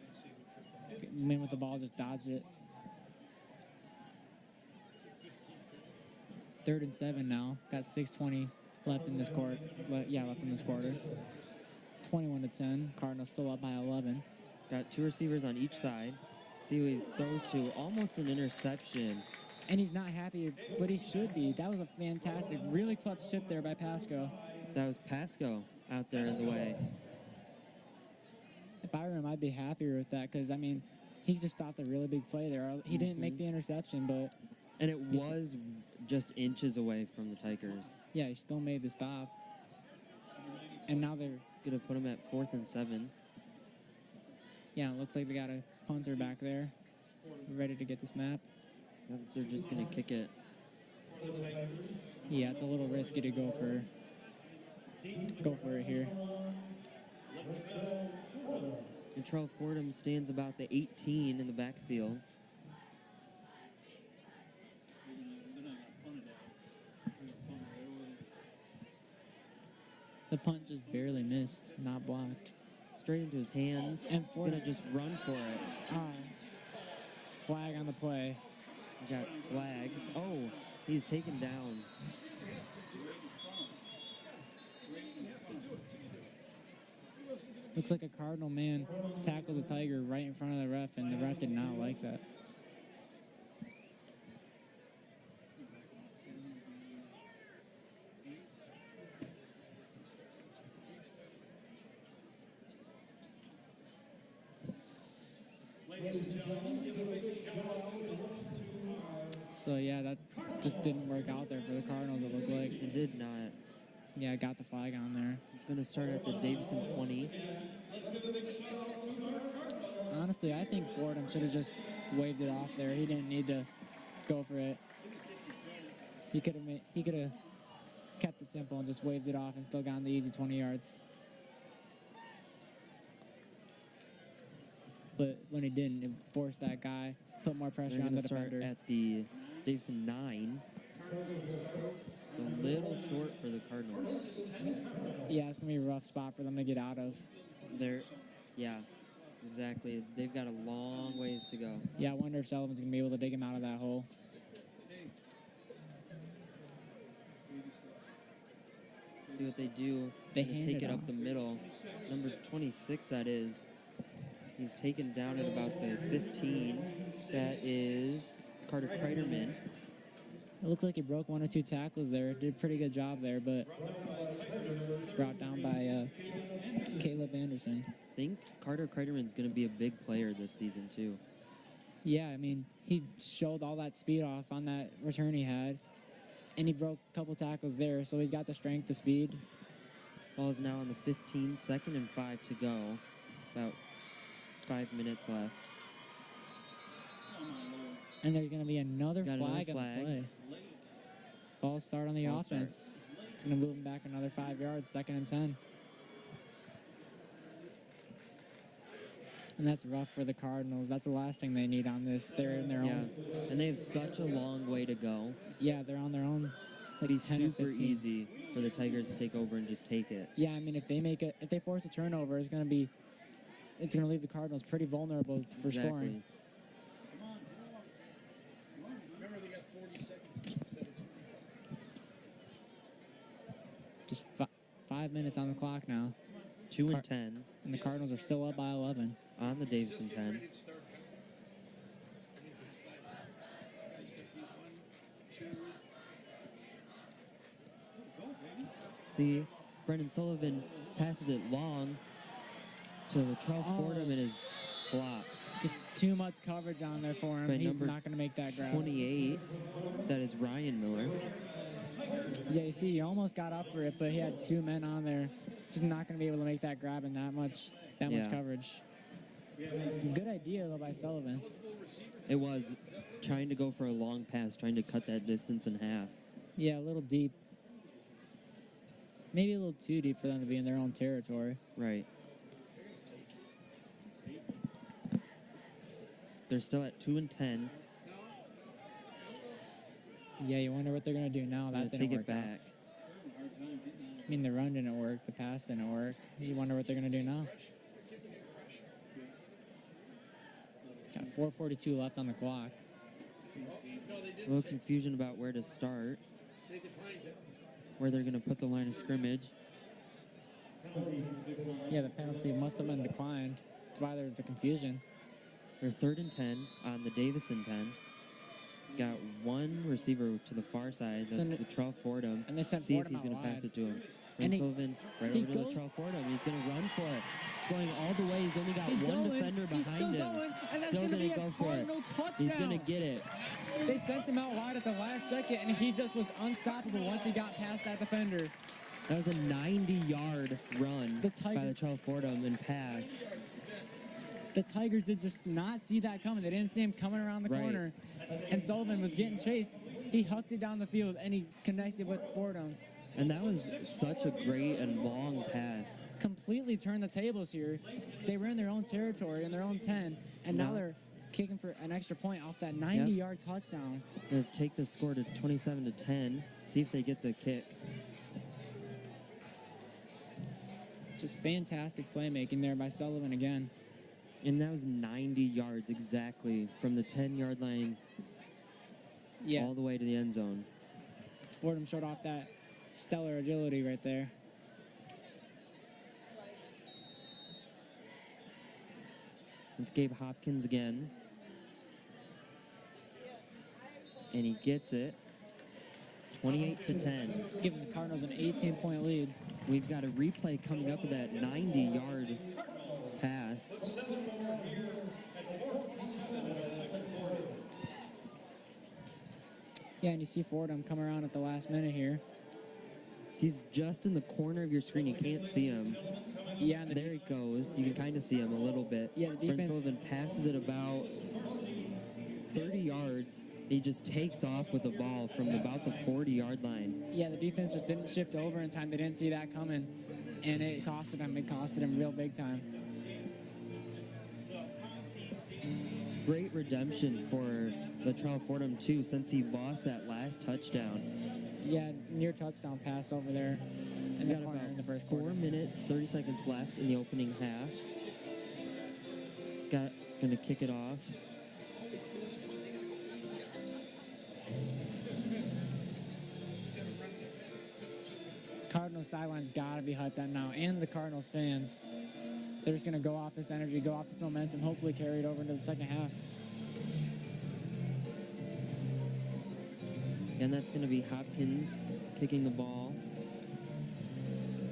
man with the ball just dodged it. 3rd and 7 now. Got 6:20 left in this quarter. Left in this quarter. 21-10. Cardinals still up by 11. Got 2 receivers on each side. See who he throws to. Almost an interception. And he's not happy, but he should be. That was a fantastic, really clutch chip there by Pasco. That was Pasco out there in the way. If I were him, I'd be happier with that because, I mean, he just stopped a really big play there. He didn't make the interception, but, And it was just inches away from the Tigers. yeah, he still made the stop. And now they're, Going to put him at 4th and 7. yeah, it looks like they got a punter back there ready to get the snap. They're just going to kick it. Yeah, it's a little risky to go for go for it here. Latrell Fordham stands about the 18 in the backfield. The punt just barely missed, not blocked. Straight into his hands. And He's going to just run for it. Flag on the play. We got flags. Oh, he's taken down. Looks like a Cardinal man tackled the Tiger right in front of the ref, and the ref did not like that. So yeah, that just didn't work out there for the Cardinals, it looked like. It did not. Yeah, got the flag on there. Going to start at the Davison 20. Honestly, I think Fordham should have just waved it off there. He didn't need to go for it. He could have kept it simple and just waved it off and still gotten the easy 20 yards. But when he didn't, it forced that guy, put more pressure They're on going the to start defender. at the Davison 9. It's a little short for the Cardinals. Yeah, it's going to be a rough spot for them to get out of. Yeah, exactly. They've got a long ways to go. Yeah, I wonder if Sullivan's going to be able to dig him out of that hole. See what they do. They Gonna hand take it it up off. the middle. Number 26, that is. He's taken down at about the 15. That is Carter Kreiderman. It looks like he broke one or two tackles there. Did a pretty good job there, but brought down by Caleb Anderson. I think Carter Kreiderman's going to be a big player this season, too. Yeah, I mean, he showed all that speed off on that return he had, and he broke a couple tackles there, so he's got the strength, the speed. Ball is now on the 15, 2nd and 5 to go. About 5 minutes left. And there's going to be another Got flag another on the flag. play. False start on the False start. offense. It's going to move him back another 5 yards, 2nd and 10. And that's rough for the Cardinals. That's the last thing they need on this. They're in their own. And they have such a long way to go. Yeah, they're on their own. It'd be 10 or super 15. easy for the Tigers to take over and just take it. Yeah, I mean, if they force a turnover, it's going to leave the Cardinals pretty vulnerable for scoring. Remember, they got 40 seconds instead of 25. Just 5 minutes on the clock now, 2 and 10 and the Cardinals are still up by 11. on the Davison 10. Ready to start counting. That means it's 5 seconds. Guys, can see 1, 2. See, Brendan Sullivan passes it long to Latrell Fordham and is blocked. Just too much coverage on there for him. By He's number not going to make that grab. 28, that is Ryan Miller. Yeah, you see, he almost got up for it, but he had 2 men on there. Just not going to be able to make that grab in that much coverage. Good idea, though, by Sullivan. It was trying to go for a long pass, trying to cut that distance in half. Yeah, a little deep. Maybe a little too deep for them to be in their own territory. Right. They're still at 2 and 10. Yeah, you wonder what they're going to do now. That didn't Take work it out. back. I mean, the run didn't work. The pass didn't work. You wonder what they're going to do now. Got 4:42 left on the clock. A little confusion about where to start, where they're going to put the line of scrimmage. Yeah, the penalty must have been declined. That's why there's the confusion. They're 3rd and 10 on the Davison 10. Got one receiver to the far side. That's Latrell Fordham. And they sent See Fordham if he's out going to pass wide. it to him. And And Sullivan right he over to goes- Latrell Fordham. He's going to run for it. It's going all the way. He's only got He's one going. defender He's still behind him. going, and that's Still gonna going be to a go for it. Cardinal touchdown. He's going to get it. They sent him out wide at the last second, and he just was unstoppable once he got past that defender. That was a 90-yard run The by Tiger- Latrell Fordham and pass. The Tigers did just not see that coming. They didn't see him coming around the Right. corner, and Sullivan was getting chased. He hucked it down the field, and he connected with Fordham. And that was such a great and long pass. Completely turned the tables here. They were in their own territory, in their own 10, and now No. they're kicking for an extra point off that 90-yard touchdown. Gonna take the score to 27-10. See if they get the kick. Just fantastic playmaking there by Sullivan again. And that was 90 yards exactly from the 10-yard line Yeah, all the way to the end zone. Fordham showed off that stellar agility right there. It's Gabe Hopkins again. And he gets it. 28-10. Giving the Cardinals an 18-point lead. We've got a replay coming up of that 90-yard pass. Yeah, and you see Fordham come around at the last minute here. He's just in the corner of your screen. You can't see him. Yeah, and There he goes. You can kind of see him a little bit. Yeah, the Brent defense- Sullivan passes it about 30 yards. He just takes off with the ball from about the 40-yard line. yeah, the defense just didn't shift over in time. They didn't see that coming, and it costed them. It costed them real big time. Great redemption for Latrell Fordham, too, since he lost that last touchdown. Yeah, near touchdown pass over there in We the got corner about in the first 4 quarter. minutes, 30 seconds left in the opening half. Gonna kick it off. Cardinals sideline's got to be hyped up now, and the Cardinals fans. They're just going to go off this energy, go off this momentum, hopefully carry it over into the second half. And that's going to be Hopkins kicking the ball.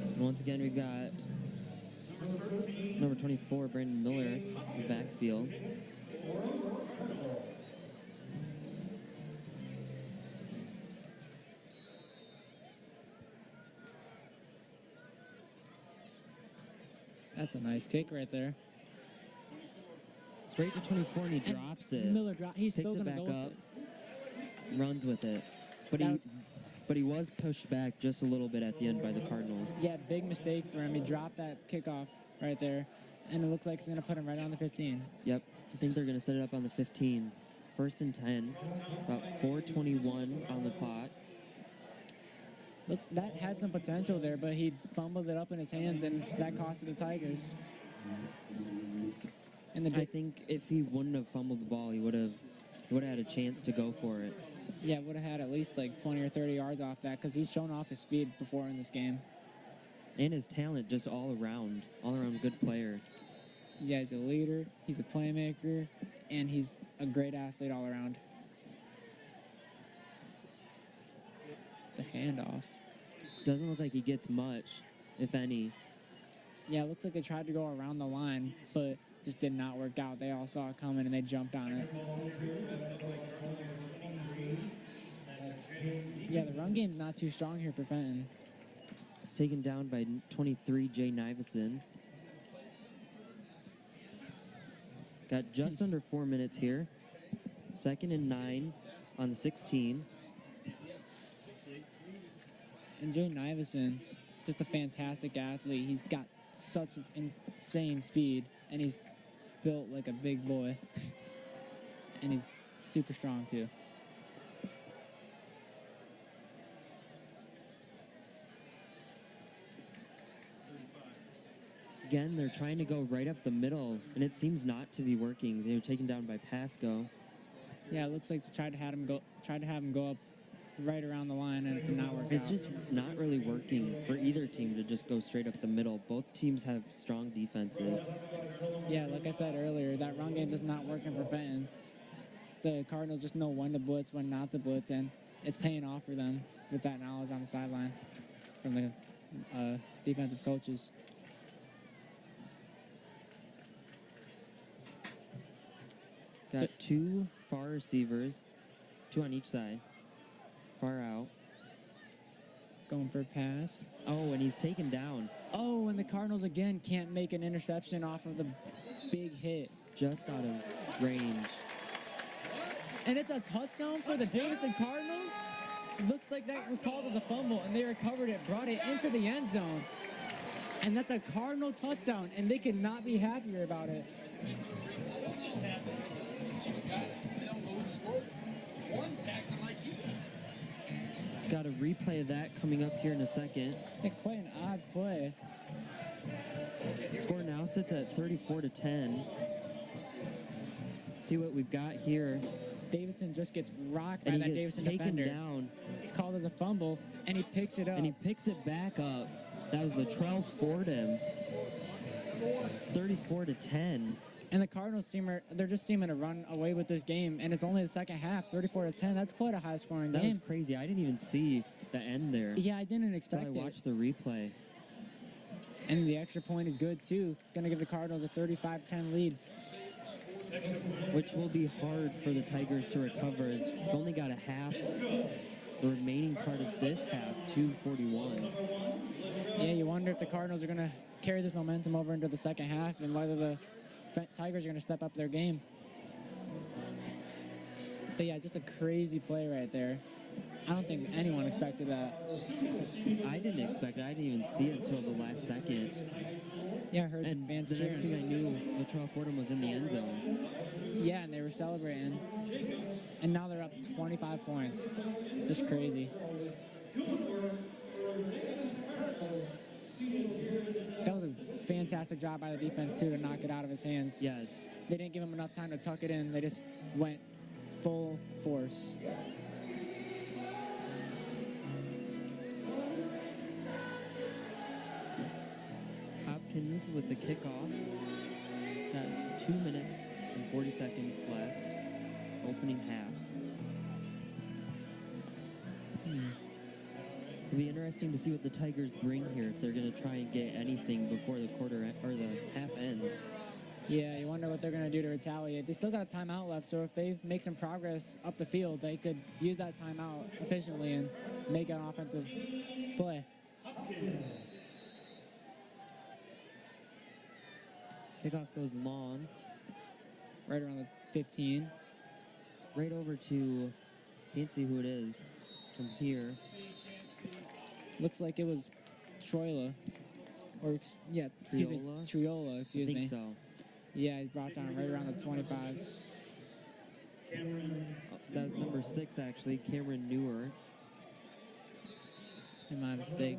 And once again, we've got number 24, Brandon Miller, in the backfield. That's a nice kick right there. Straight to 24, and he drops it. Miller he's Picks still it going to back go up, with it. runs with it. But That he was pushed back just a little bit at the end by the Cardinals. Yeah, big mistake for him. He dropped that kickoff right there, and it looks like it's going to put him right on the 15. Yep, I think they're going to set it up on the 15. First and 10, about 4:21 on the clock. Look, that had some potential there, but he fumbled it up in his hands, and that costed the Tigers. And the I think if he wouldn't have fumbled the ball, he would have had a chance to go for it. yeah, would have had at least like 20 or 30 yards off that because he's shown off his speed before in this game. And his talent just all around good player. Yeah, he's a leader, he's a playmaker, and he's a great athlete all around. The handoff. Doesn't look like he gets much, if any. Yeah, it looks like they tried to go around the line, but just did not work out. They all saw it coming and they jumped on it. Yeah, the run game's not too strong here for Fenton. It's taken down by 23, Jay Davison. Got just under 4 minutes here. 2nd and 9 on the 16. And Jay Nivison, just a fantastic athlete. He's got such insane speed, and he's built like a big boy. And he's super strong, too. Again, they're trying to go right up the middle, and it seems not to be working. They were taken down by Pasco. Yeah, it looks like they tried to have him go up right around the line, and it did not work It's out. just not really working for either team to just go straight up the middle. Both teams have strong defenses. Yeah, like I said earlier, that run game just not working for Fenton. The Cardinals just know when to blitz, when not to blitz, and it's paying off for them with that knowledge on the sideline from the defensive coaches. Got two far receivers, two on each side. Far out. Going for a pass. Oh, and he's taken down Oh, and the Cardinals again can't make an interception off of the big hit. just out of range. And it's a touchdown for the Davison Cardinals. looks like that was called as a fumble, and they recovered it, brought it into the end zone. And that's a Cardinal touchdown, and they could not be happier about it. See the guy. I don't know who scored it. One's acting like he did. Got a replay of that coming up here in a second. Yeah, quite an odd play. Score now sits at 34-10. See what we've got here. Davison just gets rocked by And that he gets Davison taken defender. down. It's called as a fumble, and he picks it up. And he picks it back up. That was Latrell Fordham. 34-10. And the Cardinals they're just seeming to run away with this game, and it's only the second half, 34-10. That's quite a high-scoring That game. was crazy. I didn't even see the end there. Yeah, I didn't Until expect I it. watched the replay. And the extra point is good, too. Going to give the Cardinals a 35-10 lead. Which will be hard for the Tigers to recover. They've only got a half. The remaining part of this half, 2:41. Yeah, you wonder if the Cardinals are going to carry this momentum over into the second half and whether the Tigers are going to step up their game. But yeah, just a crazy play right there. I don't think anyone expected that. I didn't expect it. I didn't even see it until the last second. Yeah, I heard And the fans the next thing cheering. I knew, Latrell Fordham was in the end zone. Yeah, and they were celebrating. And now they're up 25 points. Just crazy. That was a fantastic job by the defense, too, to knock it out of his hands. Yeah, They didn't give him enough time to tuck it in. They just went full force. Hopkins with the kickoff. Got 2 minutes and 40 seconds left. Opening half. It'll be interesting to see what the Tigers bring here, if they're going to try and get anything before the or the half ends. Yeah, you wonder what they're going to do to retaliate. They still got a timeout left, so if they make some progress up the field, they could use that timeout efficiently and make an offensive play. Kickoff goes long, Right around the 15. right over to, can't see who it is from here. Looks like it was Troila. Or, excuse me, Triola? Triola, I excuse think me. so. Yeah, he brought down right around the 25. Oh, that was number 6, actually, Cameron Newer. My mistake.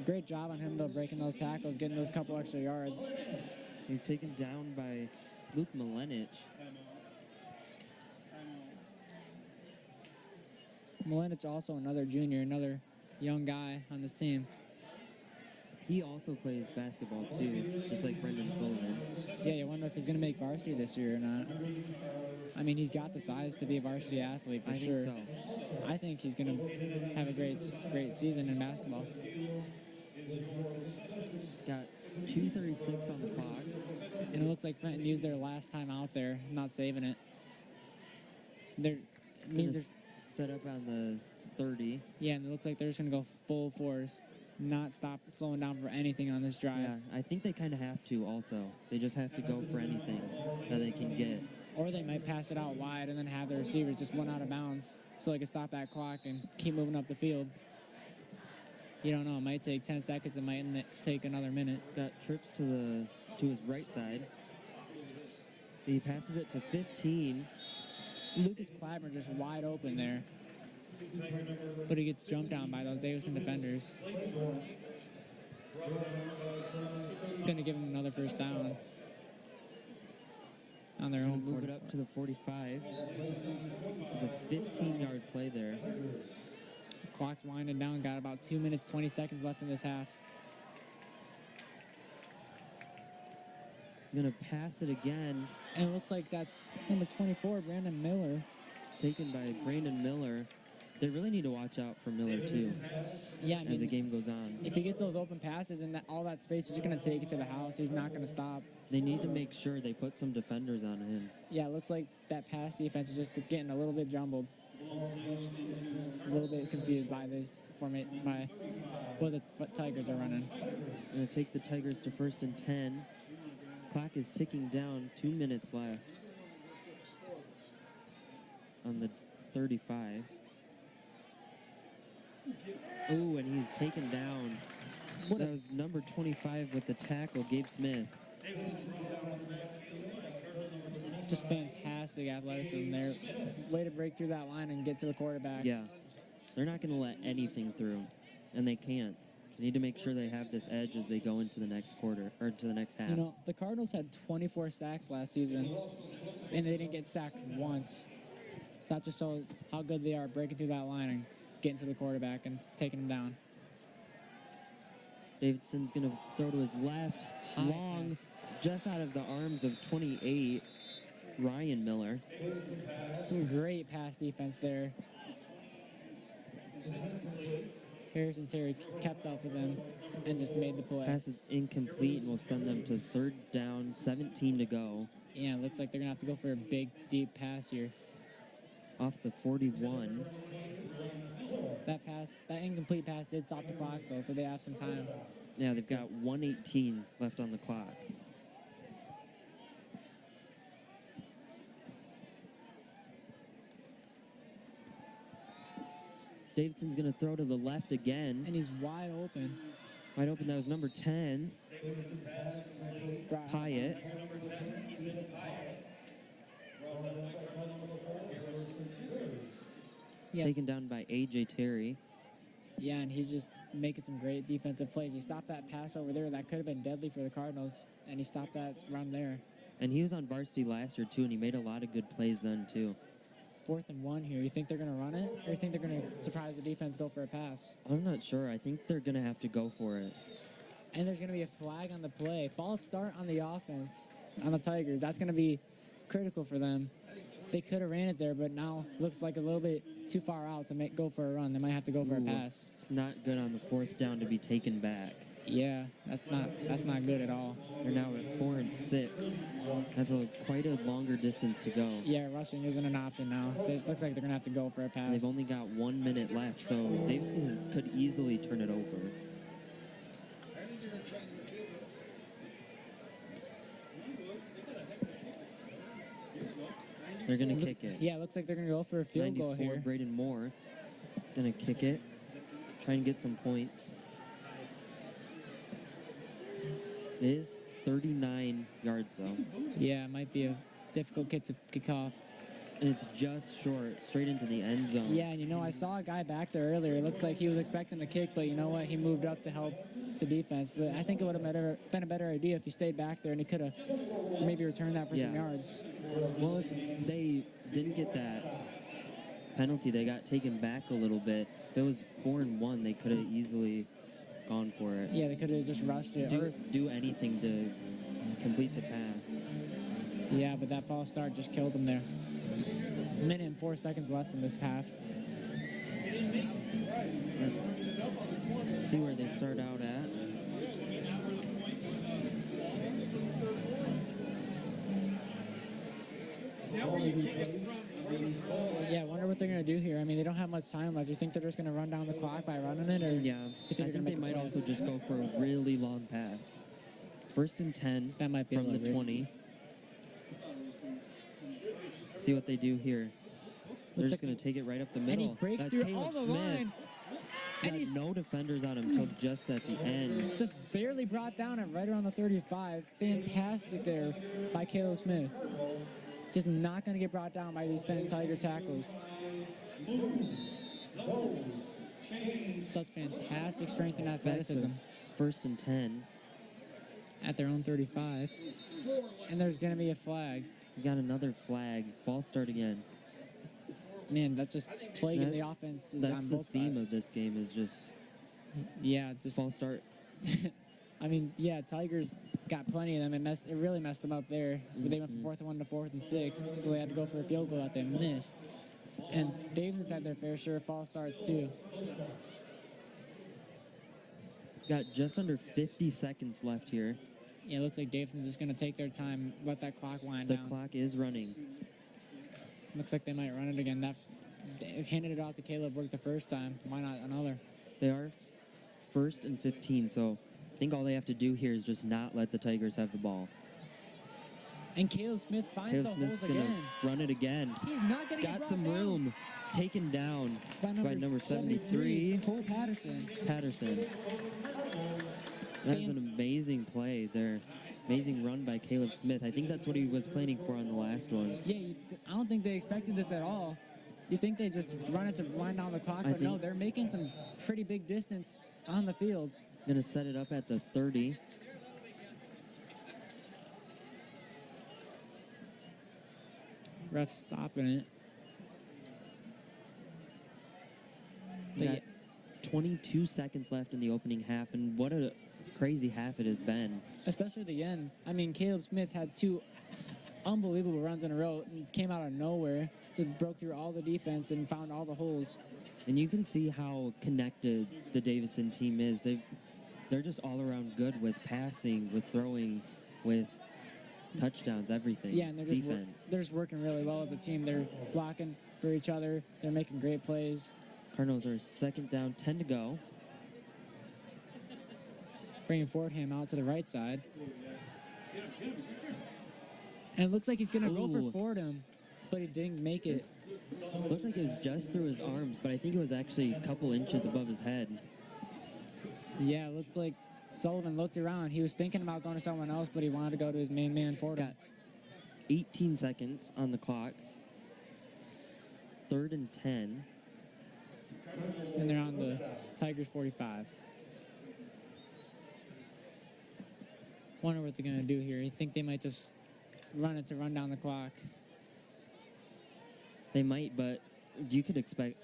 Great job on him, though, breaking those tackles, getting those couple extra yards. He was taken down by Luke Milenich. Milenich also another junior, another young guy on this team. He also plays basketball, too, just like Brendan Sullivan. Yeah, you wonder if he's going to make varsity this year or not. I mean, he's got the size to be a varsity athlete for I sure. think so. I think he's going to have a great season in basketball. Got 2:36 on the clock. And it looks like Fenton used their last time out there, not saving it. It means Gonna there's, set up on the 30. yeah, and it looks like they're just going to go full force, not stop slowing down for anything on this drive. Yeah, I think they kind of have to also. They just have to go for anything that they can get. Or they might pass it out wide and then have the receivers just run out of bounds so they can stop that clock and keep moving up the field. You don't know. It might take 10 seconds. It might take another minute. Got trips to his right side. So he passes it to 15. Lucas Clyburn just wide open there. But he gets jumped down by those Davison defenders. Going to give him another first down. On their Gonna own move 40. it up to the 45. It's a 15-yard play there. Clock's winding down. Got about 2 minutes, 20 seconds left in this half. He's going to pass it again, And it looks like that's number 24, Brandon Miller. taken by Brandon Miller. They really need to watch out for Miller, too, Yeah, I as the mean, game goes on. if he gets those open passes and all that space, he's just going to take it to the house. He's not going to stop. They need to make sure they put some defenders on him. Yeah, it looks like that pass defense is just getting a little bit jumbled. A little bit confused by this by what the Tigers are running. Going to take the Tigers to 1st and 10. Clock is ticking down. 2 minutes left on the 35. Ooh, and he's taken down. That was number 25 with the tackle, Gabe Smith. Just fantastic athleticism there. Way to break through that line and get to the quarterback. Yeah. They're not going to let anything through, and they can't. They need to make sure they have this edge as they go into the next quarter, or to the next half. You know, the Cardinals had 24 sacks last season, and they didn't get sacked once. So that just shows how good they are breaking through that line and getting to the quarterback and taking him down. Davidson's going to throw to his left. High Long, pass. just out of the arms of 28, Ryan Miller. Some great pass defense there. Harrison Terry kept up with him and just made the play. Pass is incomplete and will send them to 3rd down, 17 to go. Yeah, it looks like they're going to have to go for a big, deep pass here. Off the 41. That incomplete pass did stop the clock, though, so they have some time. Yeah, they've got 1:18 left on the clock. Davidson's going to throw to the left again. And he's wide open. Wide open, that was number 10, Hyatt. Yes. Taken down by A.J. Terry. Yeah, and he's just making some great defensive plays. He stopped that pass over there that could have been deadly for the Cardinals, and he stopped that run there. And he was on varsity last year, too, and he made a lot of good plays then, too. 4th and 1 here. You think they're going to run it, or you think they're going to surprise the defense, go for a pass? I'm not sure. I think they're going to have to go for it. And there's going to be a flag on the play. False start on the offense, on the Tigers. That's going to be critical for them. They could have ran it there, but now looks like a little bit too far out to go for a run. They might have to go for a pass. It's not good on the 4th down to be taken back. Yeah, that's not good at all. They're now at 4 and 6. That's quite a longer distance to go. Yeah, rushing isn't an option now. It looks like they're going to have to go for a pass. They've only got 1 minute left, so Davison could easily turn it over. I think they're going to try to go field goal. They're going to kick it. Yeah, it looks like they're going to go for a field goal 94, here. Braden Moore. Going to kick it. Try and get some points. It is 39 yards, though. Yeah, it might be a difficult kick to kick off. And it's just short, straight into the end zone. Yeah, and I saw a guy back there earlier. It looks like he was expecting the kick, but you know what? He moved up to help the defense. But I think it would have been a better idea if he stayed back there and he could have maybe returned that for some yards. Well, if they didn't get that penalty, they got taken back a little bit. If it was 4 and 1, they could have easily gone for it. Yeah, they could have just rushed it. Do anything to complete the pass. Yeah, but that false start just killed them there. A minute and 4 seconds left in this half. See where they start out at. Yeah, I wonder what they're going to do here. I mean, they don't have much time left. You think they're just going to run down the clock by running it? Or Yeah, I think they might also just go for a really long pass. 1st and 10 that might be from the 20. See what they do here. They're just going to take it right up the middle. And he breaks That's through Caleb all the Smith. line. He's got no defenders on him until just at the end. Just barely brought down at right around the 35. Fantastic there by Caleb Smith. Just not going to get brought down by these Fenton Tiger tackles. Such fantastic strength and athleticism. 1st and 10. At their own 35. And there's going to be a flag. We got another flag. False start again. Man, that's just plaguing the offense. That's the theme of this game is just false start. I mean, yeah, Tigers got plenty of them. It really messed them up there. They went from 4th and 1 to 4th and 6, so they had to go for a field goal that they missed. And Davison's had their fair share of false starts too. Got just under 50 seconds left here. Yeah, it looks like Davison's just going to take their time, let that clock wind down. The clock is running. Looks like they might run it again. They handed it off to Caleb Work the first time. Why not another? They are 1st and 15, so I think all they have to do here is just not let the Tigers have the ball. And Caleb Smith finds Caleb the Smith's holes going again. to run it again. He's not going He's to got some room. It's taken down by number 73. Cole Patterson. That was an amazing play there. Amazing run by Caleb Smith. I think that's what he was planning for on the last one. Yeah, I don't think they expected this at all. You think they just run it to wind down the clock, but no, they're making some pretty big distance on the field. Going to set it up at the 30. Ref stopping it. We got 22 seconds left in the opening half, and what a crazy half it has been. Especially the end. I mean, Caleb Smith had 2 unbelievable runs in a row and came out of nowhere, just broke through all the defense and found all the holes. And you can see how connected the Davison team is. They're just all around good with passing, with throwing, with touchdowns, everything. Yeah, and defense. they're just working really well as a team. They're blocking for each other. They're making great plays. Cardinals are second down, 10 to go. Bringing Fordham out to the right side. And it looks like he's going to go for Fordham, but he didn't make it. Looked like it was just through his arms, but I think it was actually a couple inches above his head. Yeah, it looks like Sullivan looked around. He was thinking about going to someone else, but he wanted to go to his main man, Fordham. Got 18 seconds on the clock. 3rd and 10. And they're on the Tigers 45. Wonder what they're going to do here. You think they might just run it to run down the clock? They might, but you could expect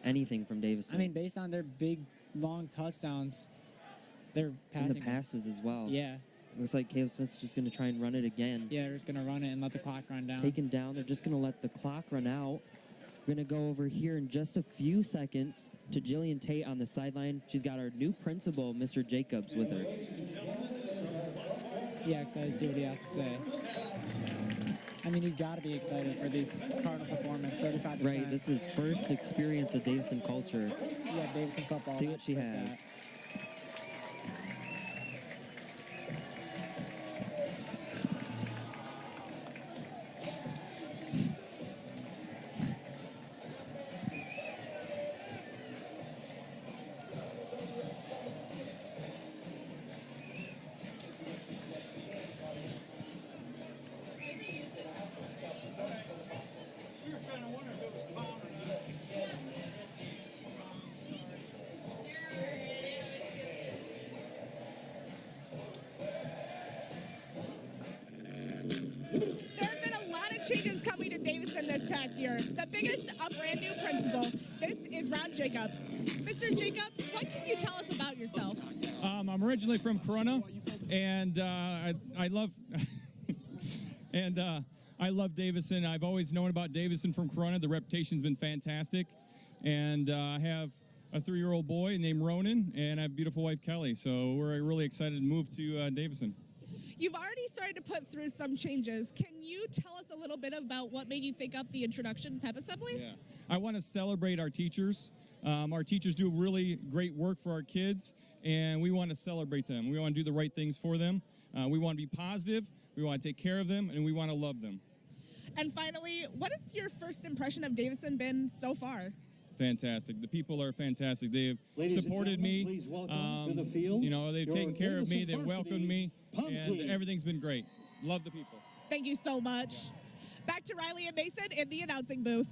anything from Davison. I mean, based on their big, long touchdowns, they're passing. And the passes as well. Yeah. It looks like Caleb Smith's just going to try and run it again. Yeah, they're just going to run it and let the clock run down. It's taken down. They're just going to let the clock run out. We're going to go over here in just a few seconds to Jillian Tate on the sideline. She's got our new principal, Mr. Jacobs, with her. Yeah, excited to see what he has to say. I mean, he's got to be excited for this Cardinal performance, 35-10. Right, this is first experience of Davison culture. Yeah, Davison football. See what she that's has. that. We were trying to wonder if it was found or not. There have been a lot of changes coming to Davison this past year. The biggest, a brand new principal. This is Ron Jacobs. Mr. Jacobs, what can you tell us about yourself? I'm originally from Corona, and I love I love Davison. I've always known about Davison from Corona. The reputation's been fantastic, and I have a 3-year-old boy named Ronan, and I have a beautiful wife Kelly. So we're really excited to move to Davison. You've already started to put through some changes. Can you tell us a little bit about what made you think up the introduction pep assembly? Yeah, I want to celebrate our teachers. Our teachers do really great work for our kids, and we want to celebrate them. We want to do the right things for them. We want to be positive. We want to take care of them, and we want to love them. And finally, what has your first impression of Davison been so far? Fantastic. The people are fantastic. They've supported me. Please welcome to the field. You know, they've taken care of me. They've welcomed me, Pump and team. everything's been great. Love the people. Thank you so much. Back to Riley and Mason in the announcing booth.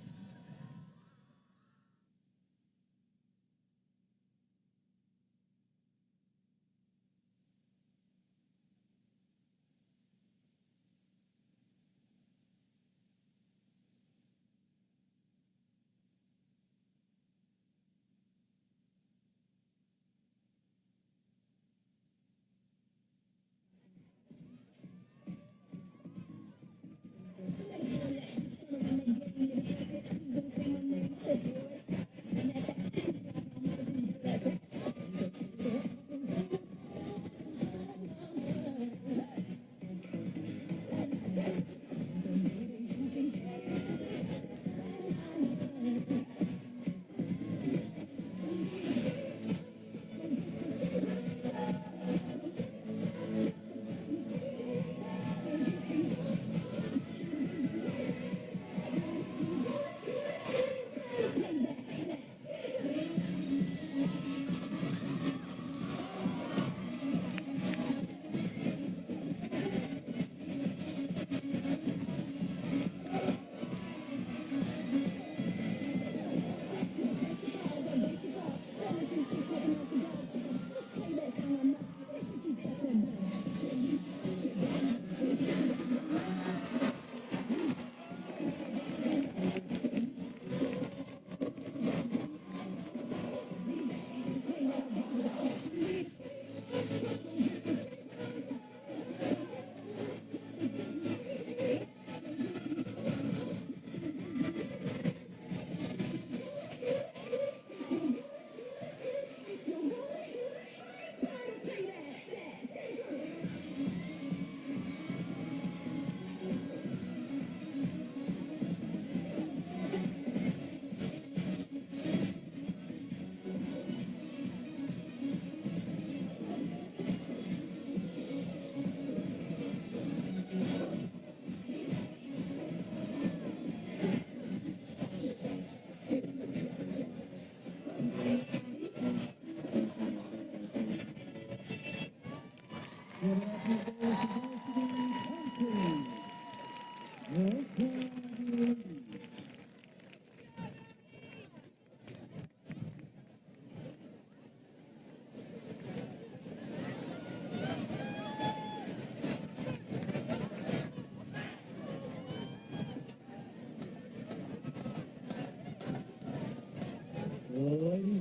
Ladies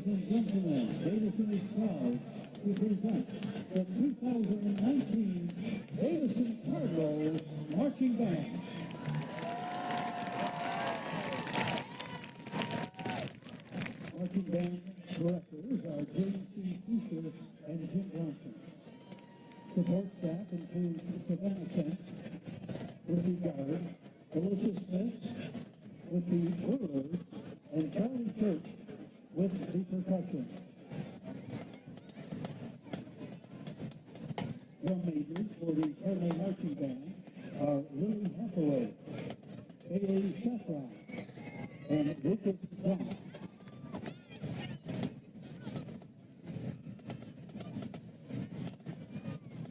and gentlemen, Davison is proud to present the 2019 Davison Cardinals Marching Band. Marching Band directors are James C. Fisher and Jim Bronson. Support staff includes Savannah Kent with the guard, Melissa Smith with the whirlers, and Charlie Church with the percussion. Drum majors for the Cardinal Marching Band are Lily Hathaway, Bailey Saffron, and Lucas Brown.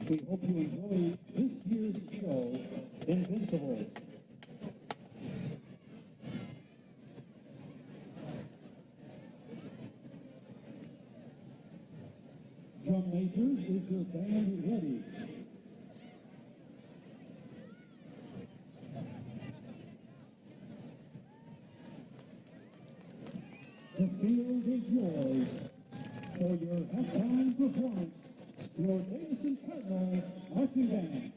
We hope you enjoy this year's show, Invincibles. Drum majors, is your band ready? The field is yours for your halftime performance, your Davison Cardinal Marching Band.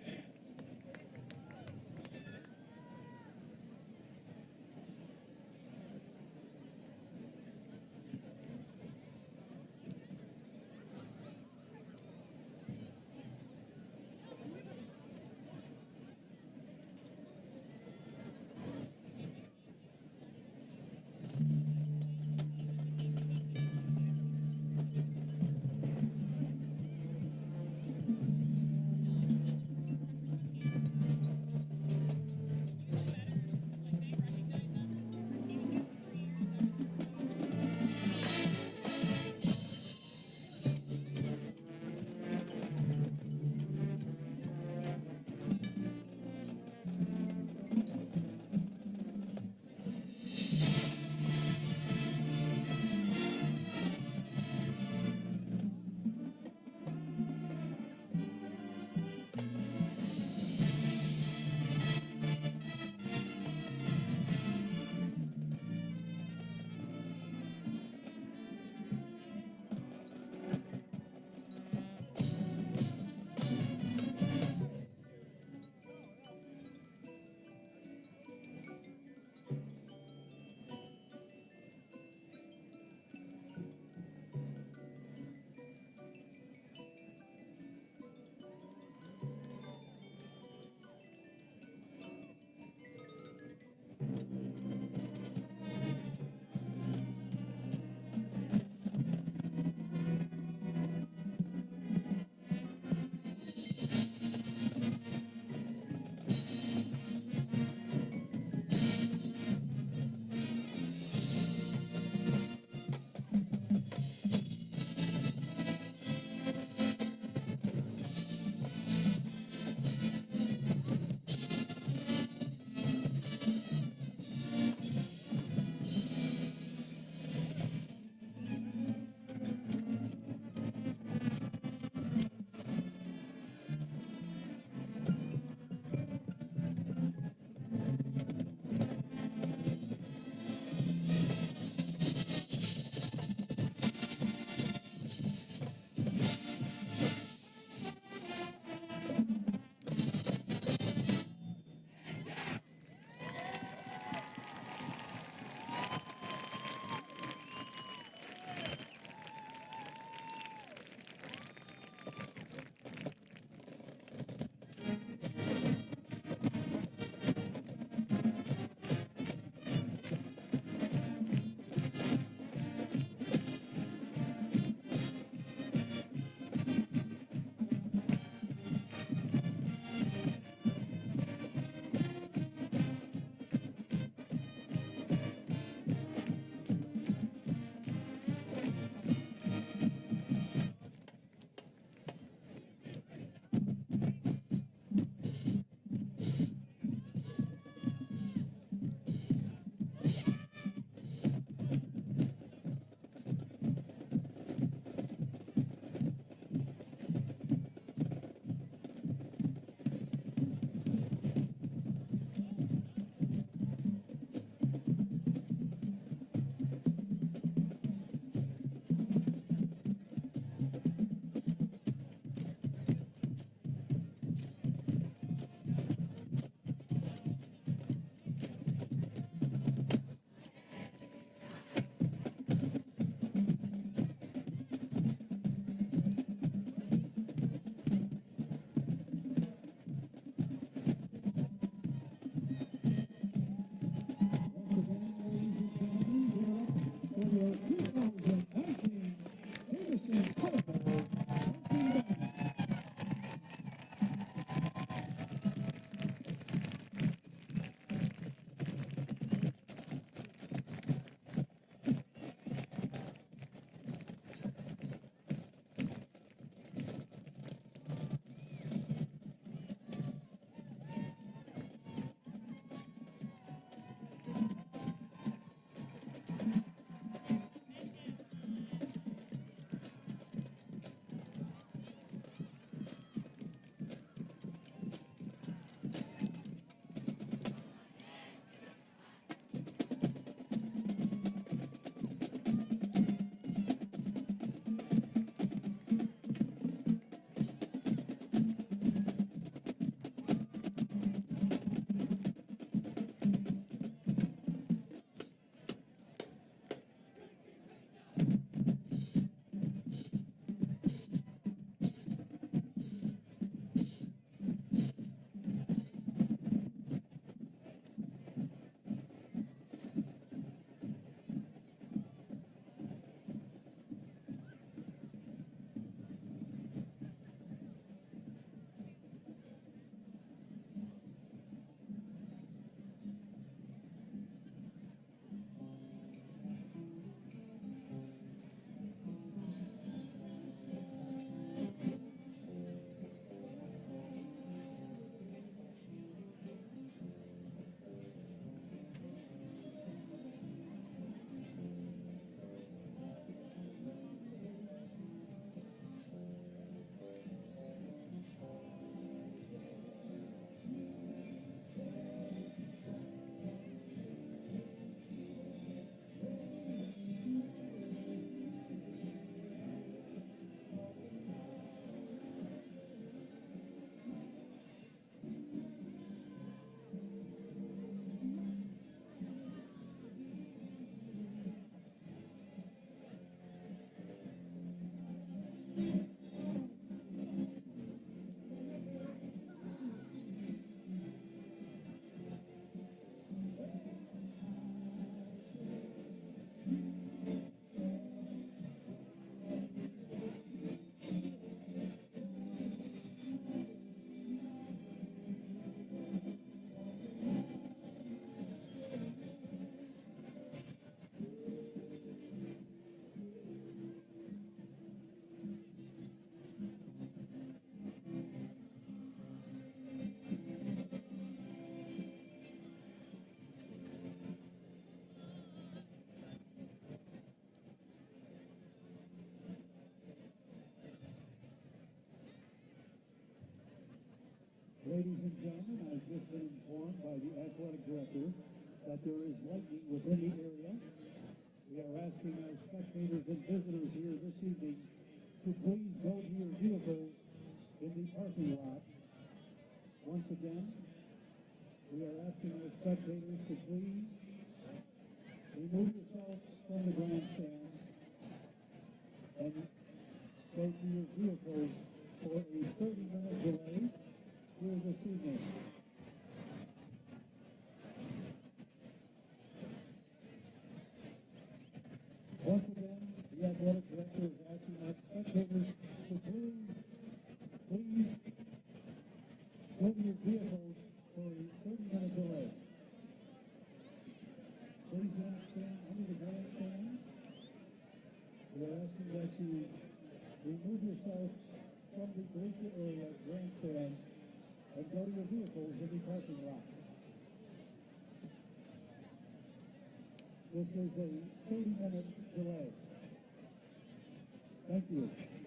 Ladies and gentlemen, I've just been informed by the athletic director that there is lightning within the area. We are asking our spectators and visitors here this evening to please go to your vehicles in the parking lot. Once again, we are asking our spectators to please remove yourselves from the grandstand and go to your vehicles for a 30-minute delay here this evening. Once again, the athletic director is asking our spectators to please go to your vehicles for a 30-minute delay. Please do not stand under the grandstand. We are asking that you remove yourself from the bleacher area grandstands and go to your vehicles in the parking lot. This is a 30-minute delay. Thank you.